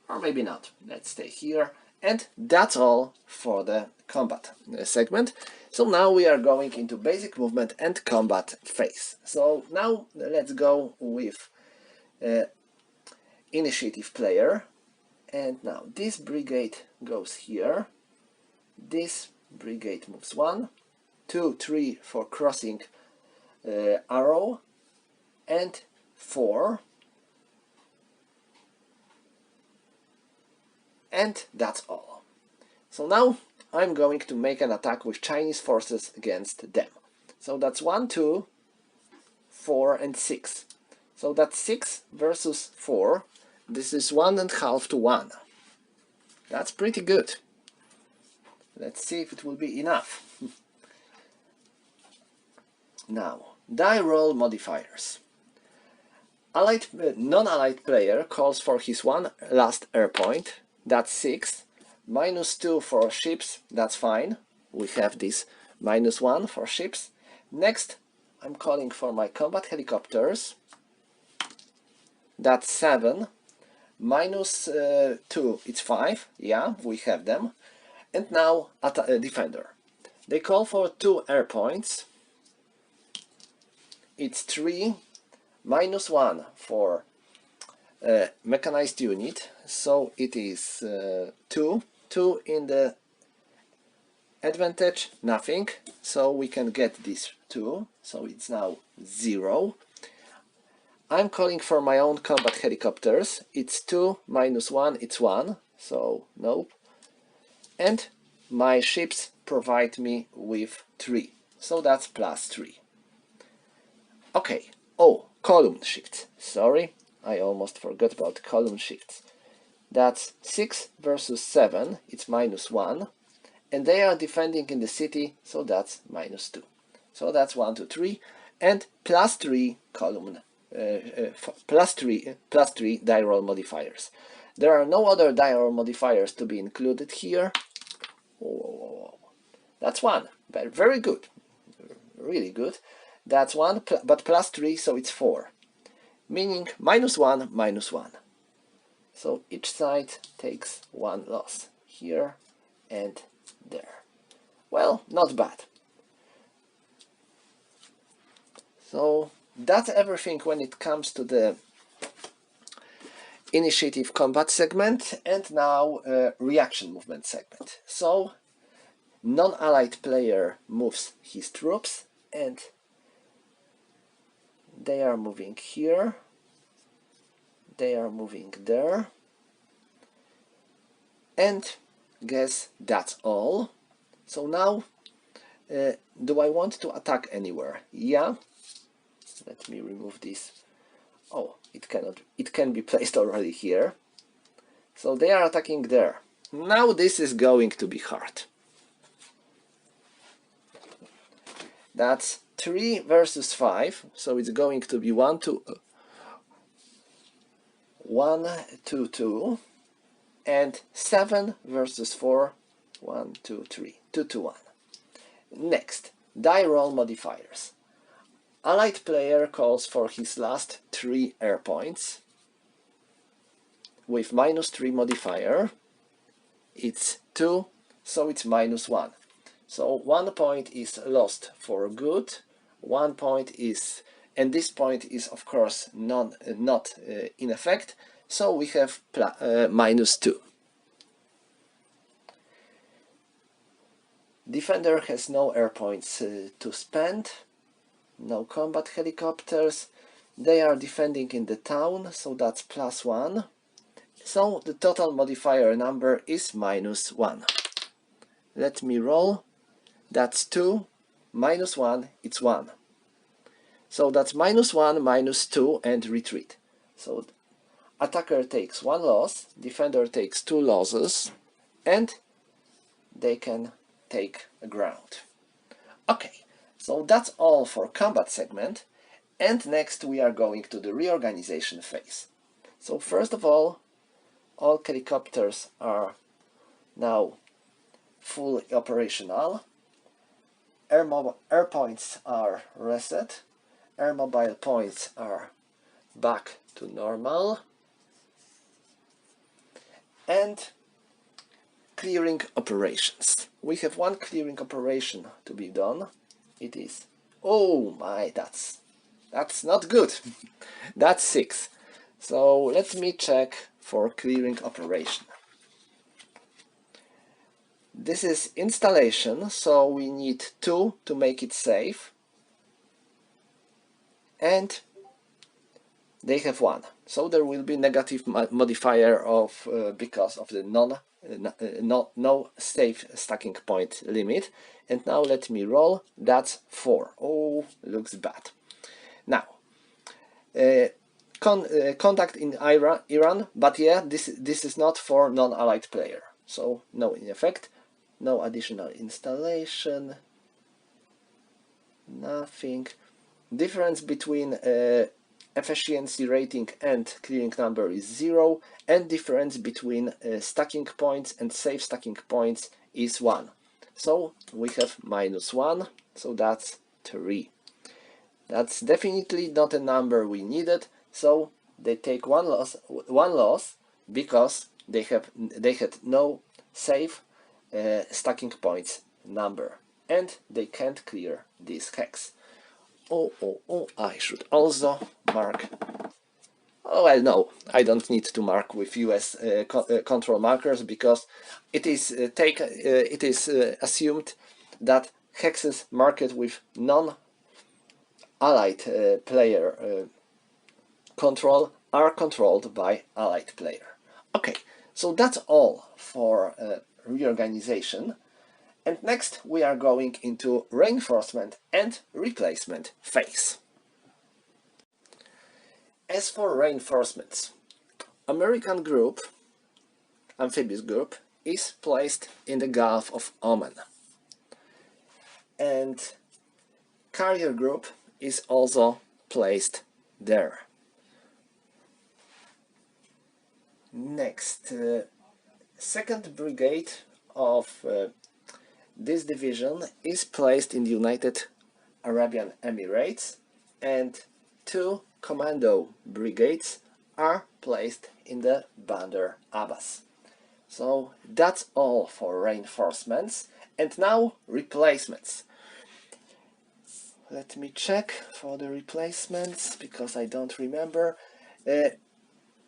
or maybe not, let's stay here. And that's all for the combat segment. So now we are going into basic movement and combat phase. So now let's go with initiative player. And now this brigade goes here. This brigade moves 1, 2, 3 for crossing arrow, and 4. And that's all. So now I'm going to make an attack with Chinese forces against them. So that's 1, 2, 4, and 6. So that's 6 versus 4. This is 1.5 to 1. That's pretty good. Let's see if it will be enough. Now, die roll modifiers. Non-allied player calls for his 1 last air point. That's 6. -2 for ships, that's fine. We have this -1 for ships. Next, I'm calling for my combat helicopters. That's 7. -2, it's 5. Yeah, we have them. And now defender. They call for 2 air points. It's 3. -1 for mechanized unit, so it is 2. 2 in the advantage, nothing, so we can get this 2, so it's now 0. I'm calling for my own combat helicopters. It's 2 -1, it's 1, so nope. And my ships provide me with 3, so that's +3. Okay, oh, column shifts, sorry. I almost forgot about column shifts. That's 6 versus 7, it's -1, and they are defending in the city, so that's -2. So that's 1, 2, 3, and +3 column, +3 die roll modifiers. There are no other die roll modifiers to be included here. Oh, that's 1, very good, really good. That's 1, but +3, so it's 4. Meaning -1, -1. So each side takes 1 loss, here and there. Well, not bad. So that's everything when it comes to the initiative combat segment, and now reaction movement segment. So non-allied player moves his troops, and they are moving here, they are moving there, and guess that's all. So now, do I want to attack anywhere? Yeah. Let me remove this. Oh, it cannot. It can be placed already here. So they are attacking there. Now this is going to be hard. That's 3 versus 5. So it's going to be 1 to 2, and 7 versus 4. 1, 2, 3. 2 to 1. Next, die roll modifiers. Allied player calls for his last 3 air points with -3 modifier. It's 2, so it's -1. So 1 point is lost for good, 1 point is, and this point is of course not in effect, so we have -2. Defender has no air points to spend, no combat helicopters, they are defending in the town, so that's +1. So the total modifier number is -1. Let me roll. That's 2, -1, it's 1. So that's -1, -2, and retreat. So attacker takes 1 loss, defender takes 2 losses, and they can take a ground. Okay, so that's all for combat segment, and next we are going to the reorganization phase. So first of all helicopters are now fully operational. Air points are reset, air mobile points are back to normal, and clearing operations. We have 1 clearing operation to be done. It is, oh my, that's not good. That's 6. So let me check for clearing operation. This is installation, so we need 2 to make it safe, and they have 1, so there will be negative modifier of because of the no safe stacking point limit. And now let me roll. That's 4. Oh, looks bad. Now contact in Iran, but yeah, this is not for non-allied player, so no in effect. No additional installation, nothing. Difference between efficiency rating and clearing number is 0, and difference between stacking points and safe stacking points is 1. So we have -1, so that's 3. That's definitely not a number we needed, so they take one loss because they had no safe stacking points number, and they can't clear this hex. Oh, I should also mark. Oh, well, no, I don't need to mark with US control markers, because it is assumed that hexes marked with non-allied player control are controlled by allied player. Okay, so that's all for reorganization, and next we are going into reinforcement and replacement phase. As for reinforcements, American group, amphibious group, is placed in the Gulf of Oman, and carrier group is also placed there. Next, 2nd Brigade of this division is placed in the United Arabian Emirates, and 2 commando brigades are placed in the Bandar Abbas. So that's all for reinforcements, and now replacements. Let me check for the replacements, because I don't remember.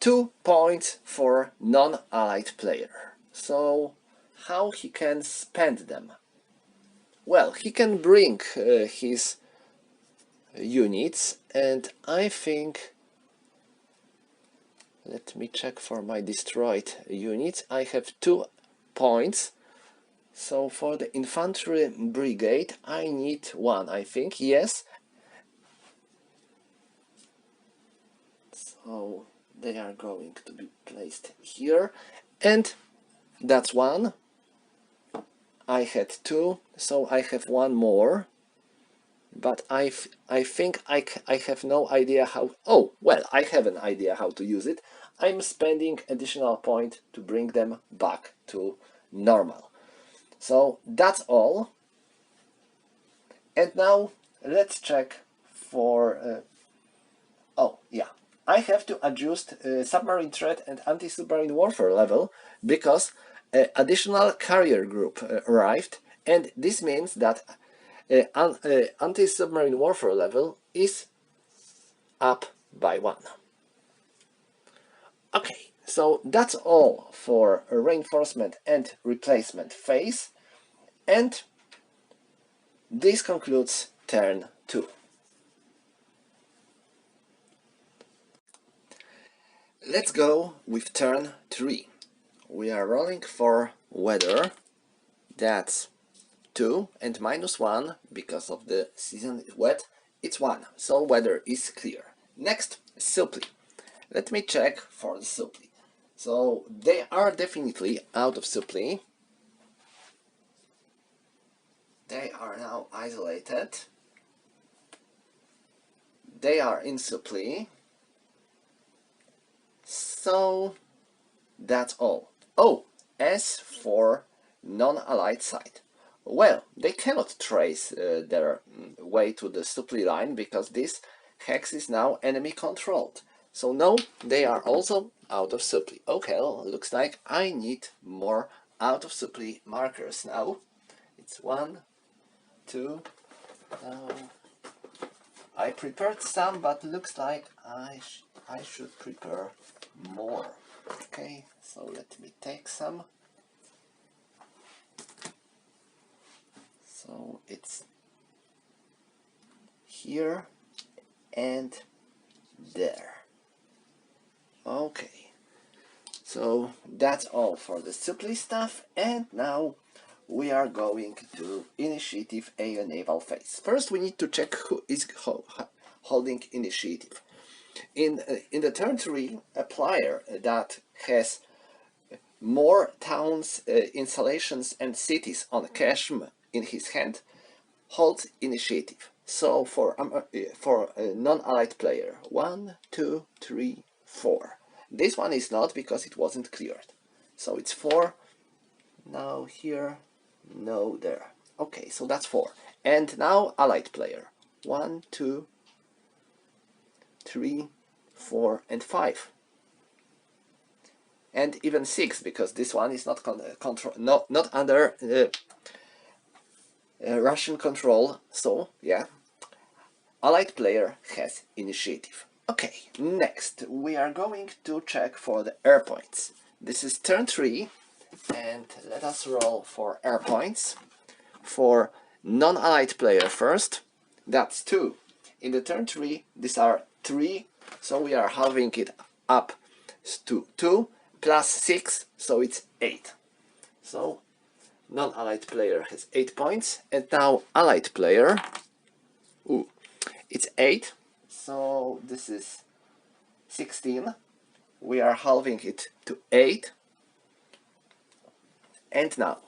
2 points for non-allied player. So how he can spend them? Well, he can bring his units, and I think, let me check for my destroyed units. I have 2 points. So for the infantry brigade I need 1, I think, yes. So they are going to be placed here, and that's 1. I had 2, so I have 1 more. But I think I have no idea how. Oh, well, I have an idea how to use it. I'm spending additional point to bring them back to normal. So that's all. And now let's check for. Oh, yeah. I have to adjust submarine threat and anti-submarine warfare level because additional carrier group arrived, and this means that anti-submarine warfare level is up by 1. Okay, so that's all for reinforcement and replacement phase, and this concludes turn 2. Let's go with turn 3. We are rolling for weather. That's 2 and -1 because of the season is wet. It's 1, so weather is clear. Next, supply. Let me check for the supply. So they are definitely out of supply. They are now isolated. They are in supply. So that's all. Oh, as for non-allied side, well, they cannot trace their way to the supply line because this hex is now enemy controlled. So no, they are also out of supply. Okay, well, looks like I need more out of supply markers now. It's 1, 2. I prepared some, but looks like I should prepare more. Okay, so let me take some. So it's here and there. Okay, so that's all for the supply stuff, and now we are going to initiative A naval phase. First we need to check who is holding initiative. In the turn 3, a player that has more towns, installations and cities on Kashmir in his hand holds initiative. So for a non-allied player, 1, 2, 3, 4. This one is not because it wasn't cleared. So it's 4. Now here, no there. Okay, so that's 4. And now allied player, 1, 2, 3, 4, and 5. And even 6 because this one is not not under Russian control. So yeah, allied player has initiative. Okay, next we are going to check for the air points. This is turn 3, and let us roll for air points. For non-allied player first, that's 2. In the turn 3, these are 3, so we are halving it up to 2 plus 6, so it's 8. So non-allied player has 8 points, and now allied player, it's 8, so this is 16. We are halving it to 8, and now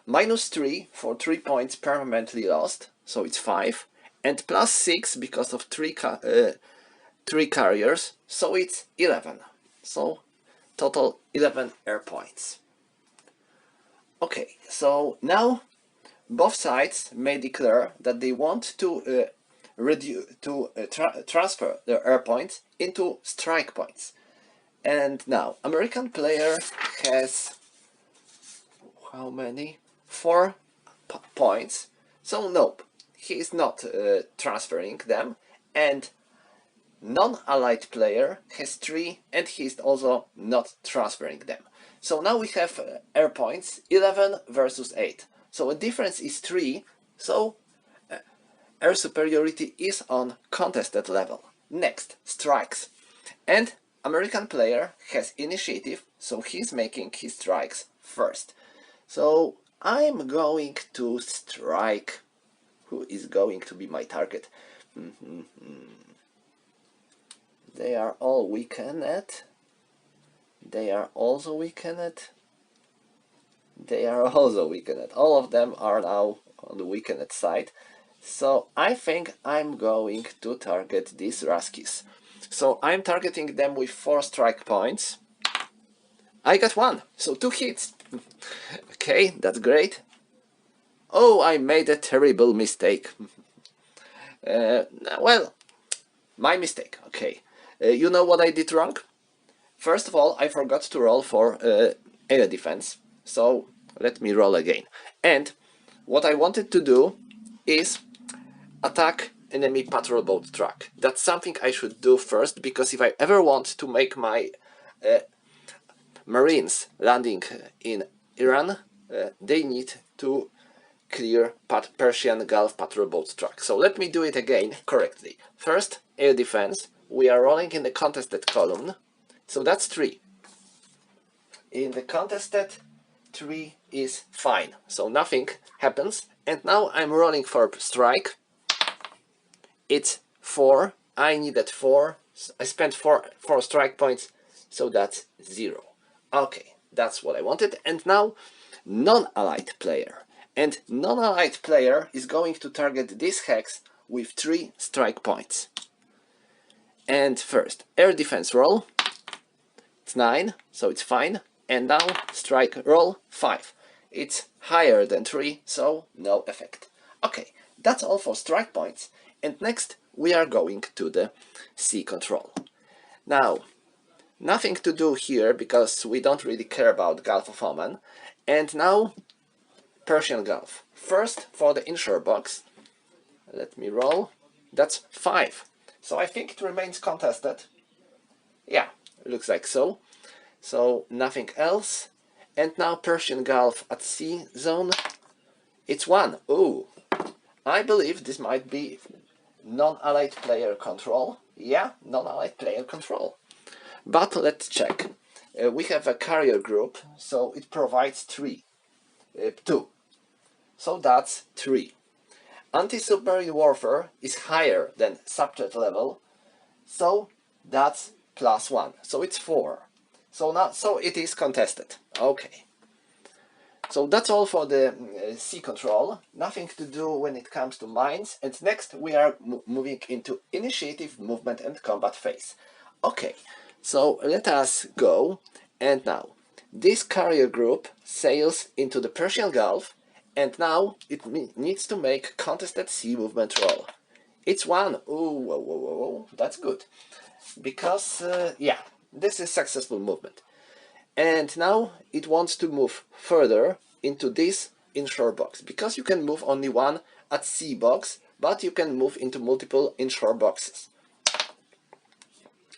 -3 for 3 points permanently lost, so it's 5, and +6 because of 3 carriers, so it's 11. So total 11 air points. Okay, so now both sides may declare that they want to transfer their air points into strike points. And now American player has how many? 4 points. So nope, he is not transferring them, and non-allied player has 3 and he's also not transferring them. So now we have air points 11 versus 8. So a difference is 3, so air superiority is on contested level. Next, strikes. And American player has initiative, so he's making his strikes first. So I'm going to strike. Who is going to be my target? They are all weakened. They are also weakened. They are also weakened. All of them are now on the weakened side. So I think I'm going to target these Ruskies. So I'm targeting them with 4 strike points. I got 1, so 2 hits. Okay, that's great. Oh, I made a terrible mistake. Well, my mistake, okay. You know what I did wrong? First of all, I forgot to roll for air defense, so let me roll again. And what I wanted to do is attack enemy patrol boat truck. That's something I should do first, because if I ever want to make my Marines landing in Iran, they need to clear Persian Gulf patrol boat truck. So let me do it again correctly. First, air defense. We are rolling in the contested column. So that's 3. In the contested, 3 is fine. So nothing happens. And now I'm rolling for strike. It's 4. I needed 4. I spent 4 strike points. So that's 0. Okay, that's what I wanted. And now, non-allied player. And non-allied player is going to target this hex with 3 strike points. And first, air defense roll. It's 9, so it's fine. And now, strike roll 5. It's higher than 3, so no effect. Okay, that's all for strike points. And next, we are going to the sea control. Now, nothing to do here because we don't really care about Gulf of Oman. And now, Persian Gulf. First, for the inshore box, let me roll. That's 5. So I think it remains contested. Yeah, looks like so. So nothing else. And now Persian Gulf at sea zone. It's 1. Ooh, I believe this might be non-allied player control. Yeah, non-allied player control. But let's check. We have a carrier group, so it provides 2. So that's 3. Anti-submarine warfare is higher than subject level, so that's +1. So it's 4. So it is contested. Okay. So that's all for the sea control. Nothing to do when it comes to mines. And next we are moving into initiative, movement and combat phase. Okay, so let us go. And now, this carrier group sails into the Persian Gulf, and now it needs to make contested sea movement roll. It's 1. Ooh, whoa, whoa, whoa, that's good. Because, yeah, this is successful movement. And now it wants to move further into this inshore box. Because you can move only 1 at sea box, but you can move into multiple inshore boxes.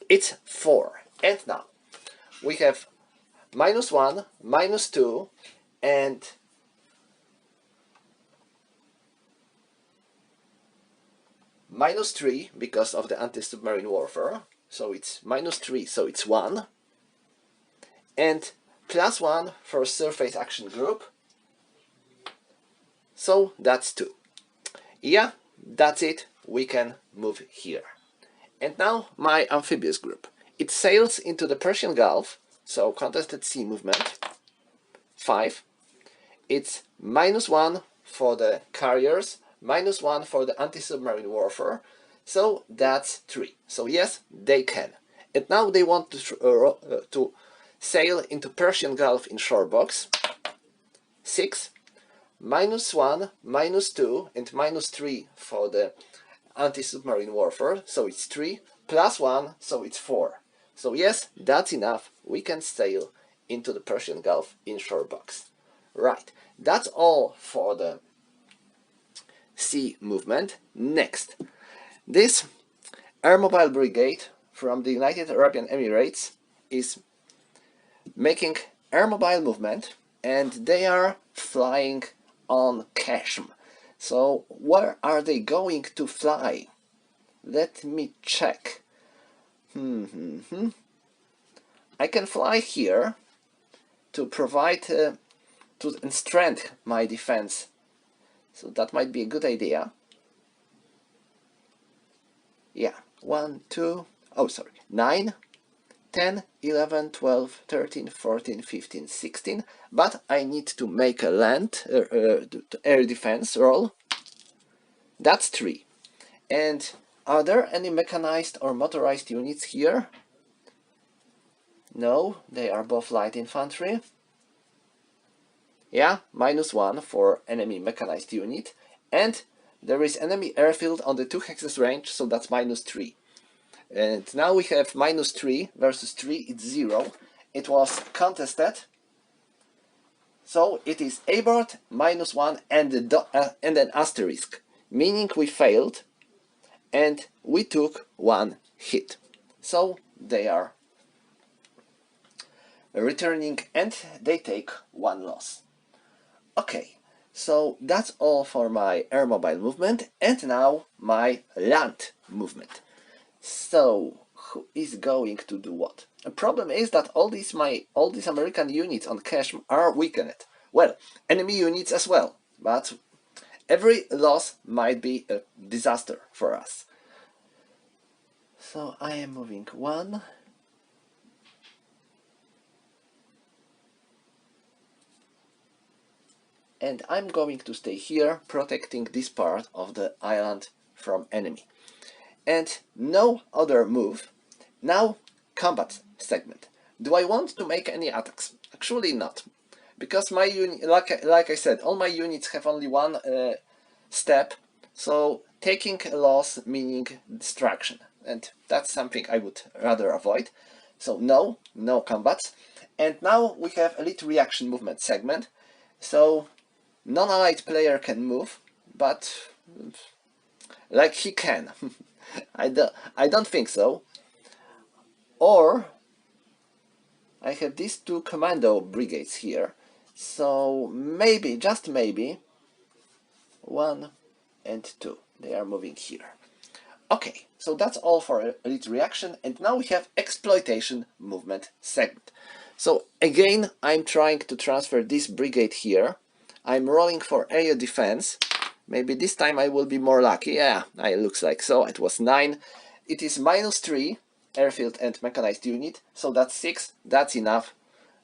It's 4. And now we have -1, -2, and -3 because of the anti-submarine warfare. So it's -3, so it's 1. And +1 for surface action group. So that's 2. Yeah, that's it. We can move here. And now my amphibious group. It sails into the Persian Gulf, so contested sea movement, 5. It's -1 for the carriers, -1 for the anti-submarine warfare, so that's 3. So yes, they can. And now they want to sail into Persian Gulf inshore box, 6. -1, -2, and -3 for the anti-submarine warfare, so it's 3, +1, so it's 4. So yes, that's enough. We can sail into the Persian Gulf inshore box. Right, that's all for the sea movement. Next, this Air Mobile Brigade from the United Arab Emirates is making air mobile movement, and they are flying on Kashmir. So where are they going to fly? Let me check. I can fly here to provide to strengthen my defense. So that might be a good idea. Yeah, 1, 2, oh sorry, 9, 10, 11, 12, 13, 14, 15, 16. But I need to make a land air defense roll. That's 3. And are there any mechanized or motorized units here? No, they are both light infantry. Yeah, -1 for enemy mechanized unit. And there is enemy airfield on the 2 hexes range, so that's -3. And now we have -3 versus 3, it's 0. It was contested. So it is abort, -1 and an asterisk, meaning we failed and we took 1 hit. So they are returning and they take 1 loss. Okay, so that's all for my air mobile movement, and now my land movement. So who is going to do what? The problem is that all these American units on Kashmir are weakened. Well, enemy units as well, but every loss might be a disaster for us. So I am moving 1. And I'm going to stay here, protecting this part of the island from enemy. And no other move. Now, combat segment. Do I want to make any attacks? Actually not. Because my unit, like I said, all my units have only 1 step. So taking a loss meaning distraction. And that's something I would rather avoid. So no combats. And now we have elite reaction movement segment. So non-allied player can move, but like he can. I don't think so. Or I have these 2 commando brigades here. So maybe, just maybe, 1 and 2. They are moving here. Okay, so that's all for elite reaction, and now we have exploitation movement segment. So again, I'm trying to transfer this brigade here. I'm rolling for area defense. Maybe this time I will be more lucky. Yeah, it looks like so. It was 9. It is -3 airfield and mechanized unit, so that's 6. That's enough.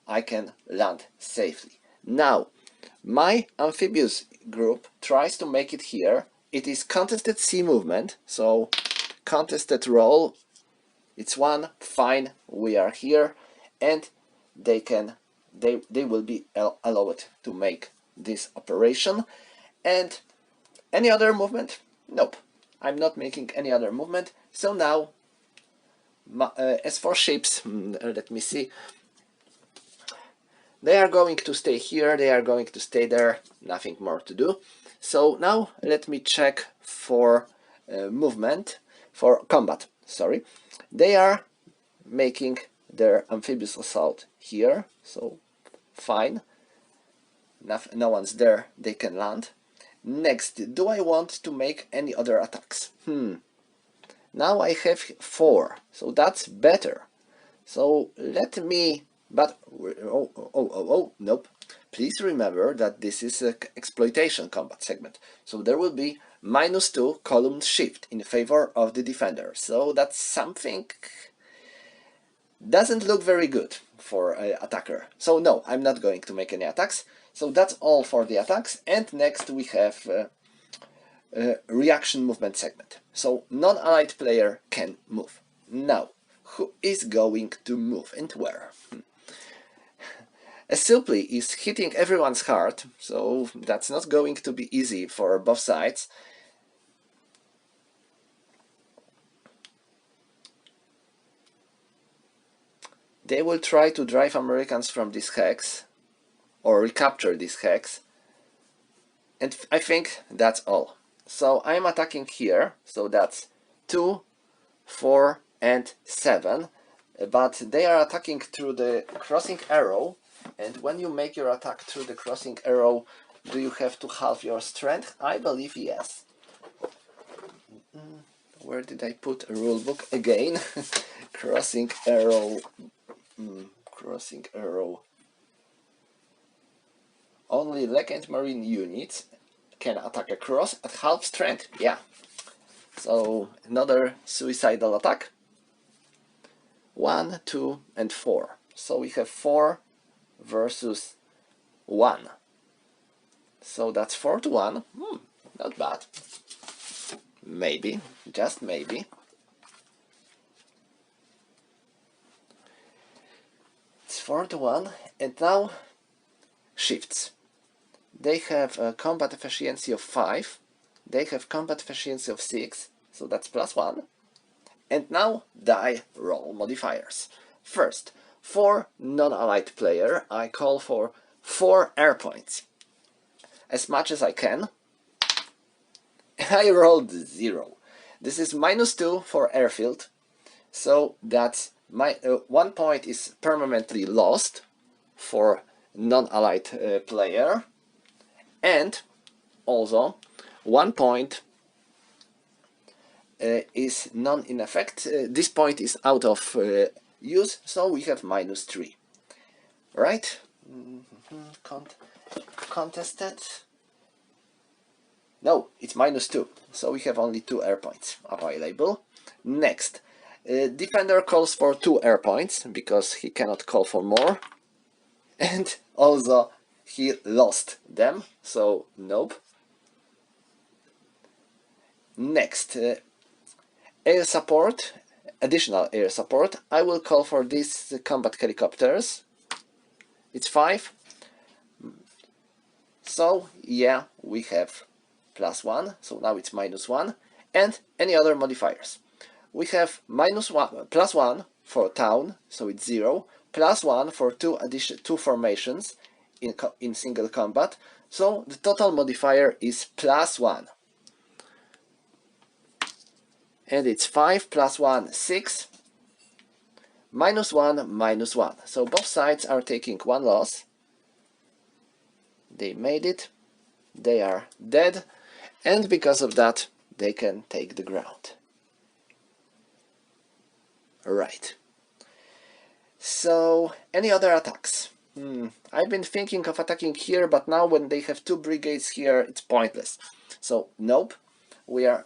I can land safely. Now, my amphibious group tries to make it here. It is contested sea movement, so contested roll. It's 1. Fine, we are here, and they will be allowed to make this operation. And any other movement? Nope, I'm not making any other movement. So now, as for ships, let me see. They are going to stay here, they are going to stay there, nothing more to do. So now let me check for movement, for combat, sorry. They are making their amphibious assault here, so fine. No one's there, they can land. Next, do I want to make any other attacks? Now I have 4, so that's better. So let me, but, nope. Please remember that this is an exploitation combat segment. So there will be -2 column shift in favor of the defender. So that's something doesn't look very good for an attacker. So no, I'm not going to make any attacks. So that's all for the attacks. And next we have reaction movement segment. So non-allied player can move. Now, who is going to move and where? A supply is hitting everyone's heart, so that's not going to be easy for both sides. They will try to drive Americans from this hex, or recapture this hex, and I think that's all. So I'm attacking here, so that's 2, 4, and 7, but they are attacking through the crossing arrow, and when you make your attack through the crossing arrow, do you have to halve your strength? I believe yes. Where did I put a rule book again? Crossing arrow. Crossing arrow. Only leg and marine units can attack across at half strength. Yeah. So another suicidal attack. 1, 2, and 4. So we have 4 versus 1. So that's 4 to 1. Not bad. Maybe, just maybe. It's 4 to 1, and now shifts. They have a combat efficiency of 5. They have combat efficiency of 6, so that's +1. And now die roll modifiers. First, for non-allied player, I call for 4 air points. As much as I can. I rolled 0. This is -2 for airfield, so that's 1 point is permanently lost for non-allied player, and also 1 point is in effect. This point is out of use, so we have -3. Right? Contested. No, it's -2, so we have only 2 air points available. Next, defender calls for 2 air points because he cannot call for more, and also he lost them, so nope. Next, air support, additional air support. I will call for these combat helicopters. It's 5. So yeah, we have +1, so now it's -1, and any other modifiers. We have +1 for town, so it's 0, +1 for two formations in single combat, so the total modifier is +1. And it's 5 +1, 6, -1, -1. So both sides are taking 1 loss. They made it. They are dead. And because of that, they can take the ground. Right. So, any other attacks? I've been thinking of attacking here, but now when they have 2 brigades here, it's pointless. So, nope. We are...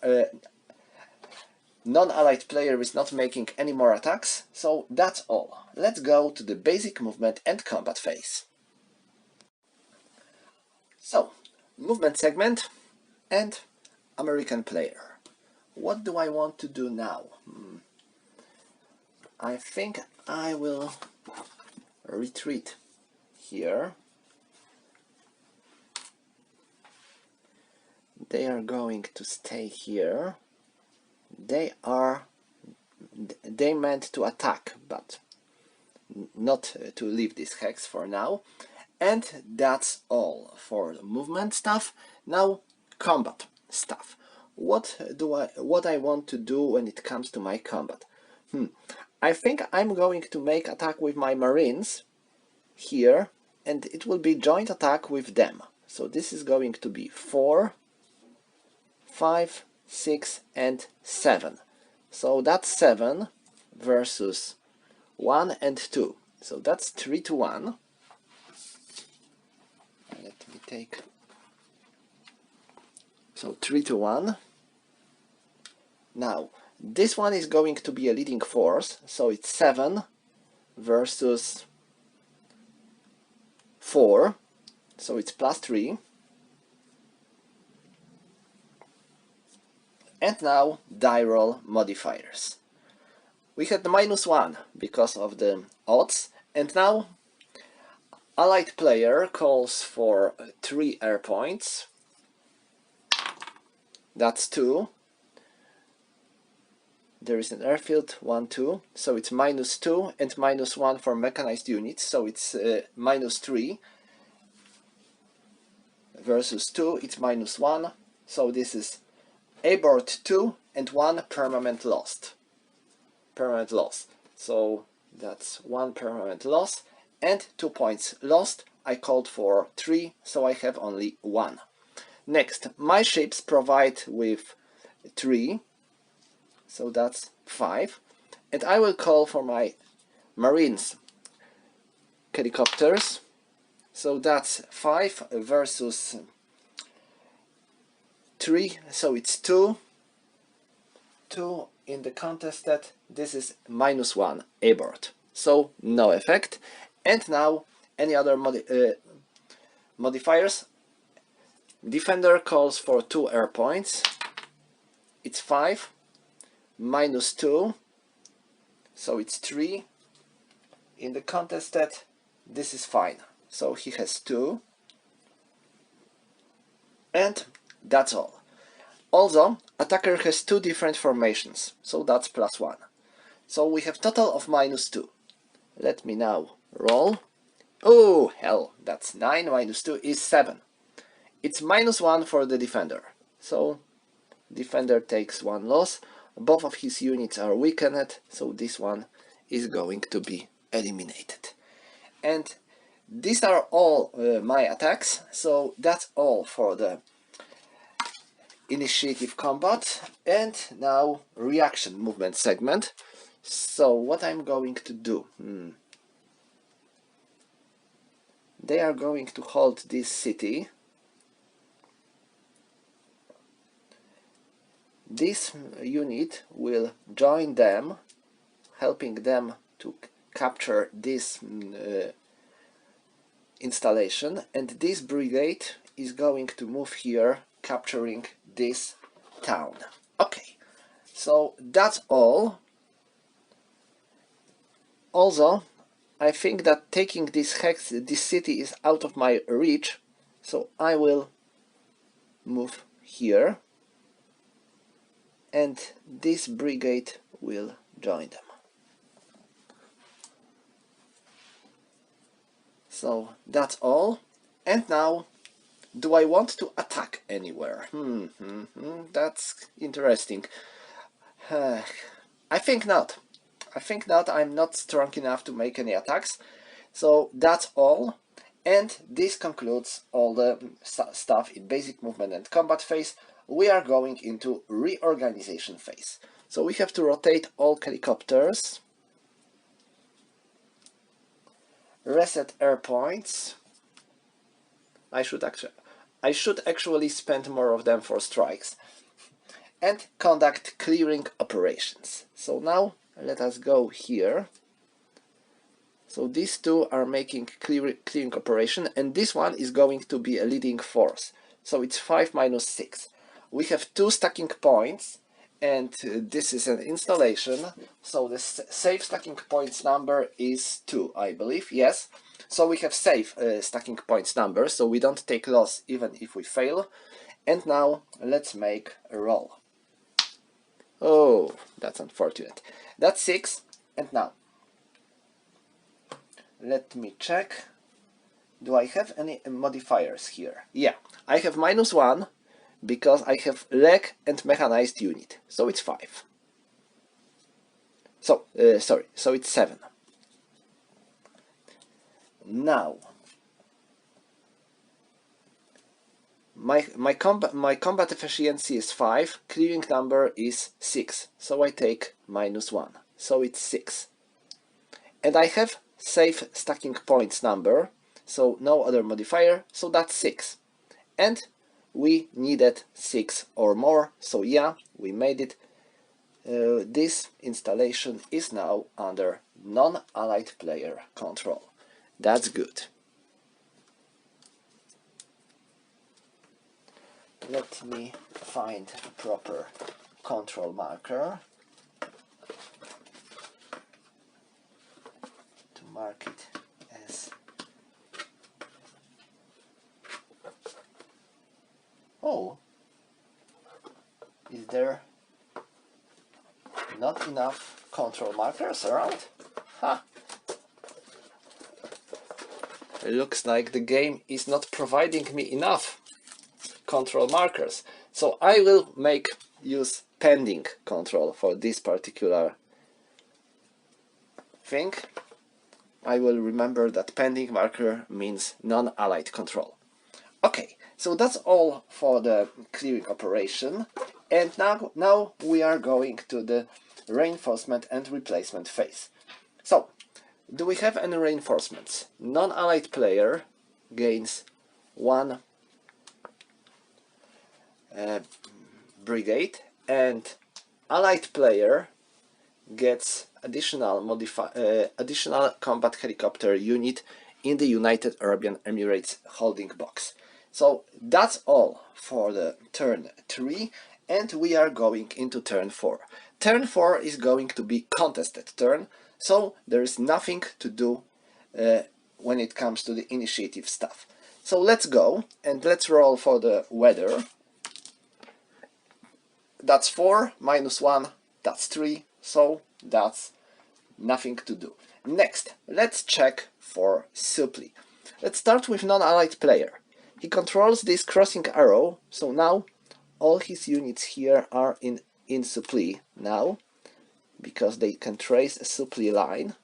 non-allied player is not making any more attacks, so that's all. Let's go to the basic movement and combat phase. So, movement segment and American player. What do I want to do now? I think I will retreat here. They are going to stay here. They meant to attack, but not to leave this hex for now. And that's all for the movement stuff. Now combat stuff. What I want to do when it comes to my combat? I think I'm going to make attack with my marines here, and it will be joint attack with them. So this is going to be 4, 5, 6, and 7. So that's 7 versus 1 and 2. So that's 3 to 1. Let me take... So 3 to 1. Now, this one is going to be a leading force, so it's 7 versus 4, so it's +3. And now die roll modifiers. We had the -1 because of the odds, and now allied player calls for 3 air points. That's 2. There is an airfield, 1, 2, so it's -2 and -1 for mechanized units, so it's -3 versus 2, it's -1, so this is abort 2 and 1 permanent lost. permanent loss. So that's 1 permanent loss, and 2 points lost. I called for 3, so I have only 1. Next, my ships provide with 3, so that's 5. And I will call for my marines helicopters. So that's 5 versus 3, so it's 2. 2 in the contested. This is -1 abort, so no effect. And now any other modifiers. Defender calls for 2 air points. It's 5 -2, so it's 3 in the contested. This is fine, so he has 2, and that's all. Also, attacker has 2 different formations, so that's +1. So we have total of -2. Let me now roll. Oh hell, that's 9 -2 is 7. It's -1 for the defender, so defender takes 1 loss. Both of his units are weakened, so this one is going to be eliminated. And these are all my attacks, so that's all for the initiative combat. And now reaction movement segment. So what I'm going to do, they are going to hold this city. This unit will join them, helping them to capture this installation, and this brigade is going to move here, capturing this town. Okay, so that's all. Also, I think that taking this city is out of my reach, so I will move here, and this brigade will join them. So that's all. And now, do I want to attack anywhere? That's interesting. I think not. I think not. I'm not strong enough to make any attacks. So that's all. And this concludes all the stuff in basic movement and combat phase. We are going into reorganization phase. So we have to rotate all helicopters, reset air points. I should actually spend more of them for strikes, and conduct clearing operations. So now let us go here. So these 2 are making clearing operation, and this one is going to be a leading force. So it's 5 -6. We have 2 stacking points, and this is an installation. So the safe stacking points number is 2, I believe. Yes. So we have safe stacking points number, so we don't take loss even if we fail. And now let's make a roll. Oh, that's unfortunate. That's 6. And now let me check. Do I have any modifiers here? Yeah, I have -1 because I have leg and mechanized unit, so it's 5. So sorry, so it's 7. Now my combat efficiency is 5, clearing number is 6, so I take -1, so it's 6. And I have safe stacking points number, so no other modifier, so that's 6. And we needed 6 or more, so yeah, we made it. This installation is now under non-allied player control. That's good. Let me find a proper control marker to mark it as... Oh, is there not enough control markers around? Ha! It looks like the game is not providing me enough control markers, so I will make use pending control for this particular thing, I will remember that pending marker means non-allied control. Okay, so that's all for the clearing operation, and now we are going to the reinforcement and replacement phase. So, do we have any reinforcements? Non-allied player gains 1 brigade, and allied player gets additional combat helicopter unit in the United Arab Emirates holding box. So that's all for the turn 3, and we are going into turn 4. Turn 4 is going to be contested turn, so there is nothing to do when it comes to the initiative stuff. So let's go and let's roll for the weather. That's 4, -1, that's 3, so that's nothing to do. Next, let's check for supply. Let's start with non-allied player. He controls this crossing arrow, so now all his units here are in supply now, because they can trace a supply line.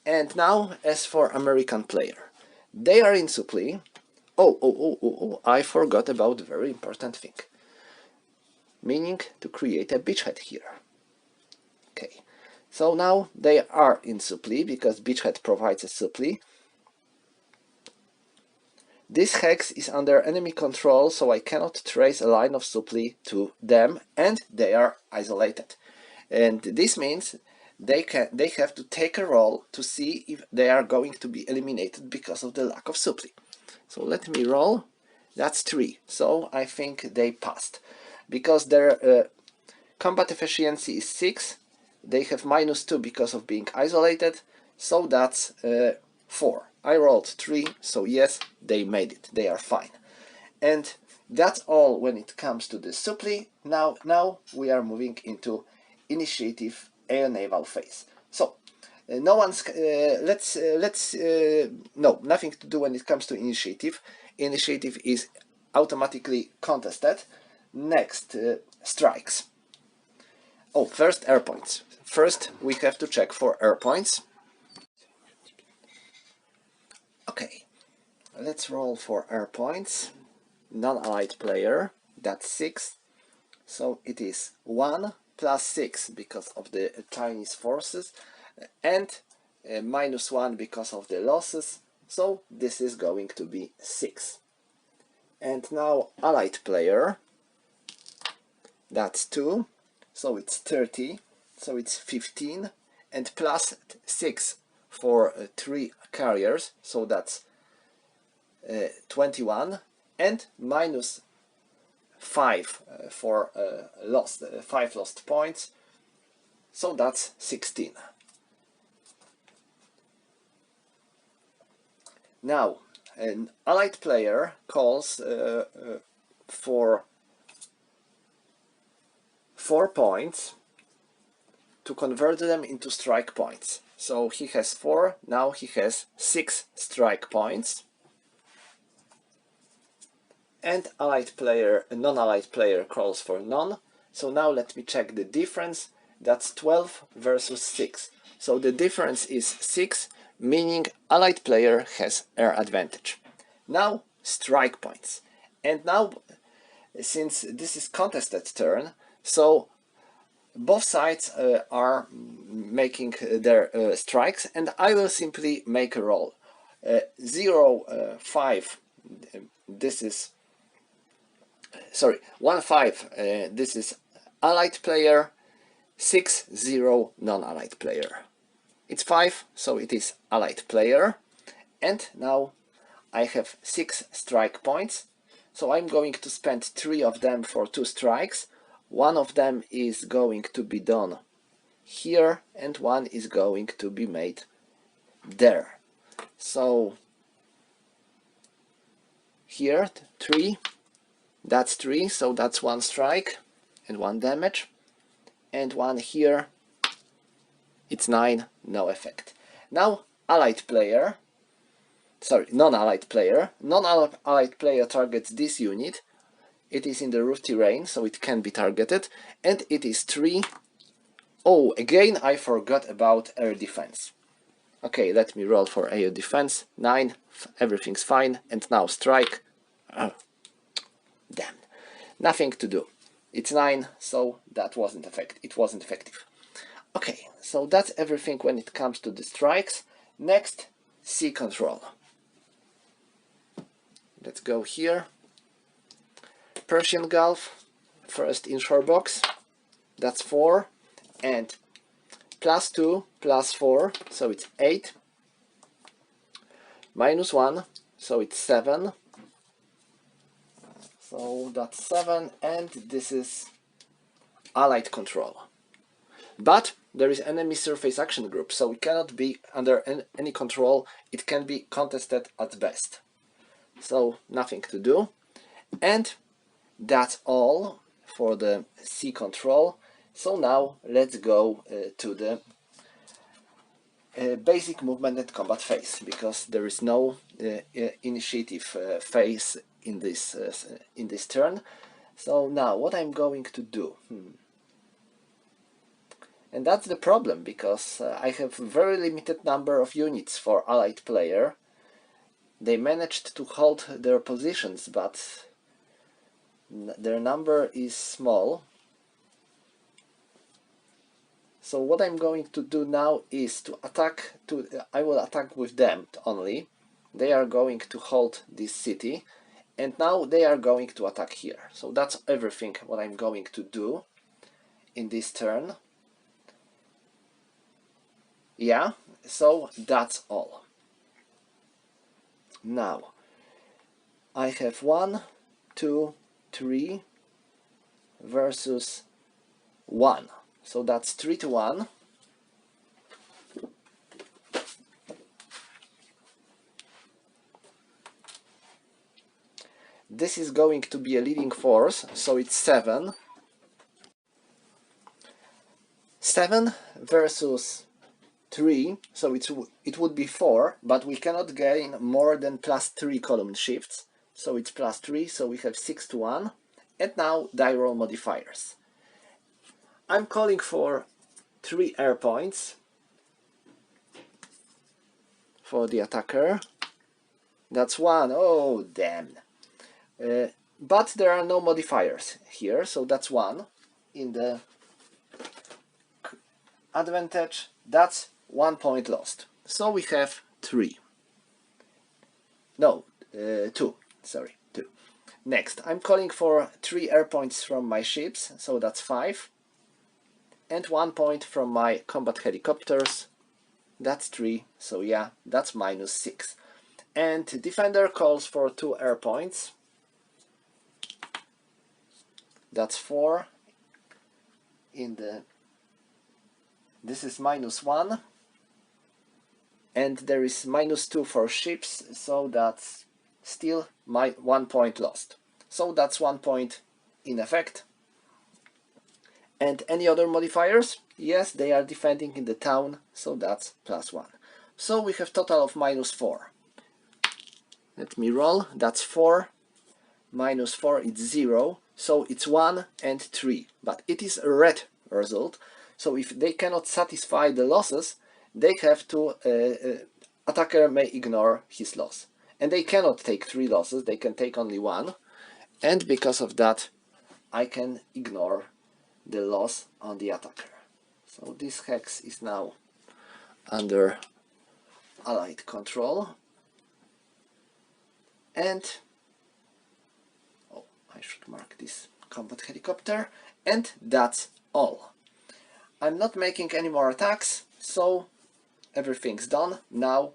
And now, as for American player, they are in supply. Oh, I forgot about a very important thing. Meaning to create a beachhead here. Okay, so now they are in supply because beachhead provides a supply. This hex is under enemy control, so I cannot trace a line of supply to them, and they are isolated. And this means they have to take a roll to see if they are going to be eliminated because of the lack of supply. So let me roll. That's 3, so I think they passed. Because their combat efficiency is 6, they have -2 because of being isolated, so that's 4. I rolled 3, so yes, they made it, they are fine. And that's all when it comes to the supply. Now we are moving into initiative air naval phase. So no one's no, nothing to do when it comes to initiative. Initiative is automatically contested. Next, strikes. Oh, first air points. First we have to check for air points. Okay, let's roll for air points. Non-allied player, that's 6. So it is 1 plus 6 because of the Chinese forces, and -1 because of the losses. So this is going to be 6. And now allied player, that's 2, so it's 30, so it's 15, and plus 6 for 3 carriers, so that's 21, and minus 5 for 5 lost points, so that's 16. Now, an allied player calls for 4 points to convert them into strike points. So he has 4, now he has 6 strike points. And allied player, a non-allied player calls for none. So now let me check the difference. That's 12 versus 6. So the difference is 6, meaning allied player has air advantage. Now strike points. And now, since this is contested turn, so both sides are making their strikes, and I will simply make a roll. 0, 5, this is, sorry, 1, 5, this is allied player, 6, 0, non-allied player. It's 5, so it is allied player, and now I have 6 strike points, so I'm going to spend 3 of them for 2 strikes. One of them is going to be done here, and one is going to be made there. So here, 3, that's 3, so that's 1 strike and 1 damage, and 1 here, it's 9, no effect. Now allied player, sorry, non-allied player. Non-allied player targets this unit. It is in the roof terrain, so it can be targeted, and it is 3. Oh, again I forgot about air defense. Okay, let me roll for AO defense. 9, everything's fine, and now strike. Oh, damn, nothing to do. It's 9, so that wasn't effective. Okay, so that's everything when it comes to the strikes. Next, sea control. Let's go here. Persian Gulf, first inshore box, that's 4, and +2 +4, so it's 8, -1, so it's 7, so that's 7, and this is Allied control. But there is enemy surface action group, so it cannot be under any control, it can be contested at best. So nothing to do, and that's all for the sea control. So now let's go to the basic movement and combat phase, because there is no initiative phase in this turn. So now what I'm going to do, and that's the problem, because I have very limited number of units for allied player. They managed to hold their positions, but their number is small. So what I'm going to do now is to attack, I will attack with them only. They are going to hold this city, and now they are going to attack here. So that's everything what I'm going to do in this turn. Yeah, so that's all. Now, I have 1, 2, 3 versus 1. So that's 3 to 1. This is going to be a leading force, so it's 7. 7 versus 3, so it would be 4, but we cannot gain more than +3 column shifts, so it's +3, so we have 6 to 1. And now die roll modifiers. I'm calling for 3 air points for the attacker. That's 1, oh damn. But there are no modifiers here, so that's 1. In the advantage, that's 1 point lost. So we have 3. No, 2. Sorry, 2. Next, I'm calling for 3 air points from my ships, so that's 5. And 1 point from my combat helicopters, that's 3. So yeah, that's -6. And defender calls for 2 air points. That's 4. In the this is -1, and there is -2 for ships, so that's still 1 point lost. So that's 1 point in effect. And any other modifiers? Yes, they are defending in the town, so that's +1. So we have total of -4. Let me roll. That's 4. -4, it's 0. So it's 1 and 3. But it is a red result. So if they cannot satisfy the losses, they have to, attacker may ignore his loss. And they cannot take 3 losses, they can take only 1. And because of that, I can ignore the loss on the attacker. So this hex is now under Allied control. And, oh, I should mark this combat helicopter. And that's all. I'm not making any more attacks, so everything's done. Now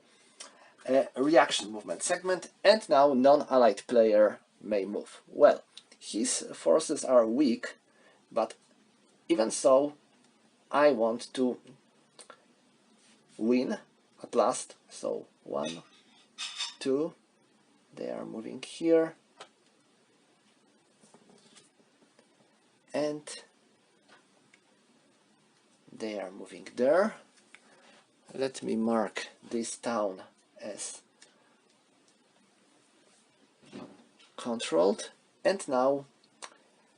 reaction movement segment, and now non-allied player may move. Well, his forces are weak, but even so, I want to win at last. So 1, 2, they are moving here, and they are moving there. Let me mark this town as controlled. And now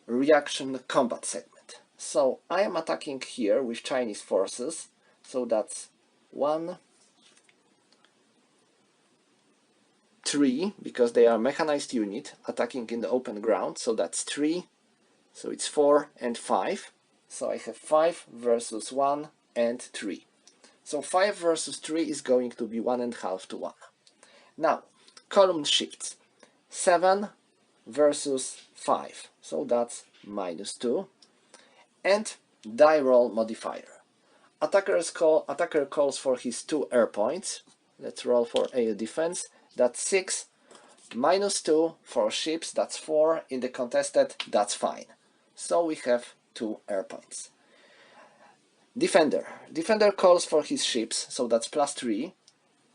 reaction combat segment. So I am attacking here with Chinese forces. So that's 1, 3 because they are mechanized unit attacking in the open ground, so that's 3, so it's 4 and 5. So I have 5 versus 1 and 3. So 5 versus 3 is going to be 1.5 to 1. Now, column shifts. 7 versus 5, so that's -2. And die roll modifier. Attacker calls for his 2 air points. Let's roll for air defense. That's 6. -2 for ships, that's 4. In the contested, that's fine. So we have 2 air points. Defender calls for his ships, so that's +3.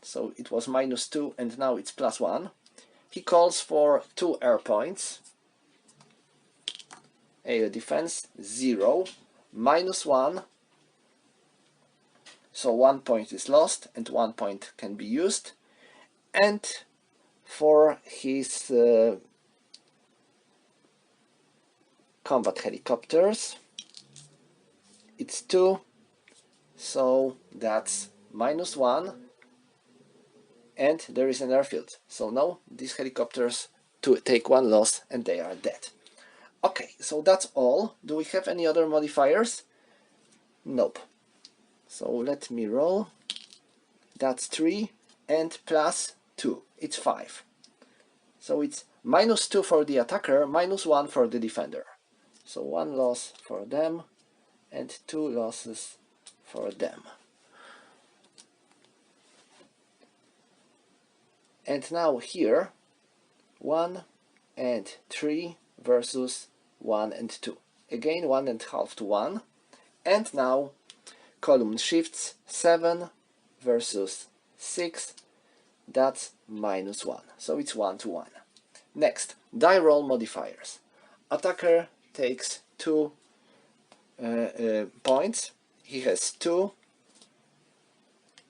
So it was -2 and now it's +1. He calls for 2 air points. Air defense 0, -1. So 1 point is lost and 1 point can be used. And for his combat helicopters, it's 2. So that's -1. And there is an airfield. So now these helicopters to take 1 loss and they are dead. Okay, so that's all. Do we have any other modifiers? Nope. So let me roll. That's 3 and +2. It's 5. So it's -2 for the attacker, -1 for the defender. So 1 loss for them and 2 losses for them. And now here, 1 and 3 versus 1 and 2. Again 1.5 to 1. And now column shifts. 7 versus 6. That's -1. So it's 1 to 1. Next, die roll modifiers. Attacker takes 2 points. He has 2.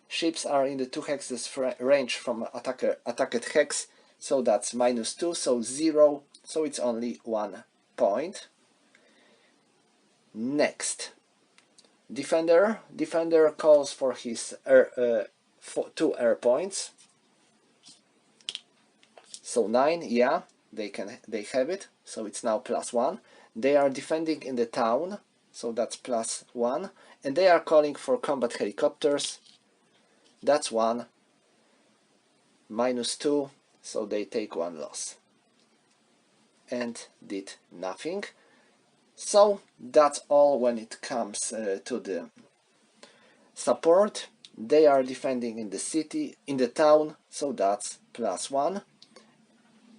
Ships are in the 2 hexes range from attacked hex, so that's -2, so 0, so it's only 1 point. Next, defender calls for his 2 air points, so 9, yeah, they have it, so it's now +1. They are defending in the town, so that's +1, and they are calling for combat helicopters. That's 1, -2, so they take 1 loss and did nothing. So that's all when it comes to the support. They are defending in the city, in the town, so that's +1.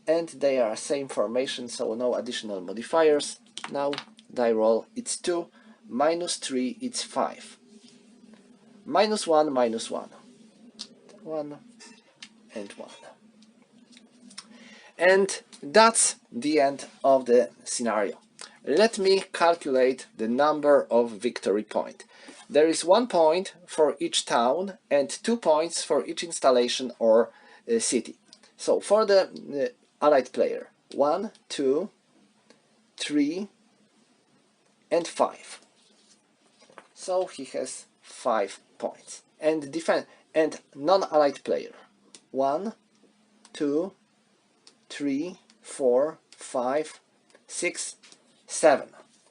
And they are same formation, so no additional modifiers. Now die roll, it's 2, -3, it's 5. -1, -1. 1 and 1. And that's the end of the scenario. Let me calculate the number of victory points. There is 1 point for each town and 2 points for each installation or city. So for the allied player, 1, 2, 3 and 5. So he has 5 points. And defense and non-allied player, 1, 2, 3, 4, 5, 6, 7.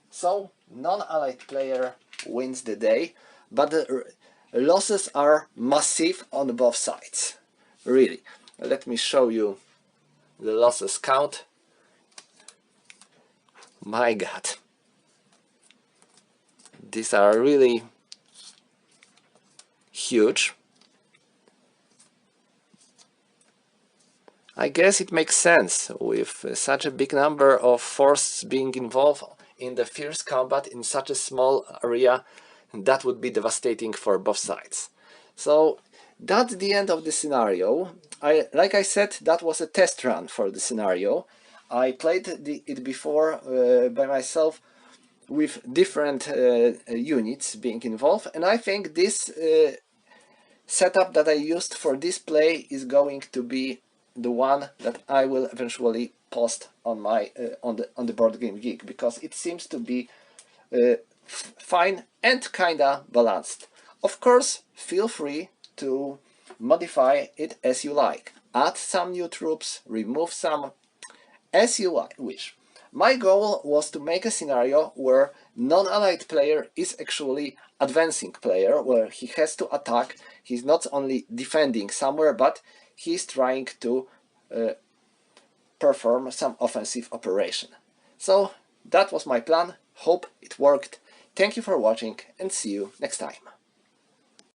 So non-allied player wins the day, but the losses are massive on both sides. Really. Let me show you the losses count. My God. These are really huge. I guess it makes sense with such a big number of forces being involved in the fierce combat in such a small area. That would be devastating for both sides. So that's the end of the scenario. Like I said, that was a test run for the scenario. I played it before by myself with different units being involved, and I think this setup that I used for this play is going to be the one that I will eventually post on my on the Board Game Geek, because it seems to be fine and kinda balanced. Of course, feel free to modify it as you like. add some new troops, remove some, as you wish. My goal was to make a scenario where non-allied player is actually advancing player, where he has to attack. He's not only defending somewhere, but he's trying to perform some offensive operation. So that was my plan. Hope it worked. Thank you for watching and see you next time.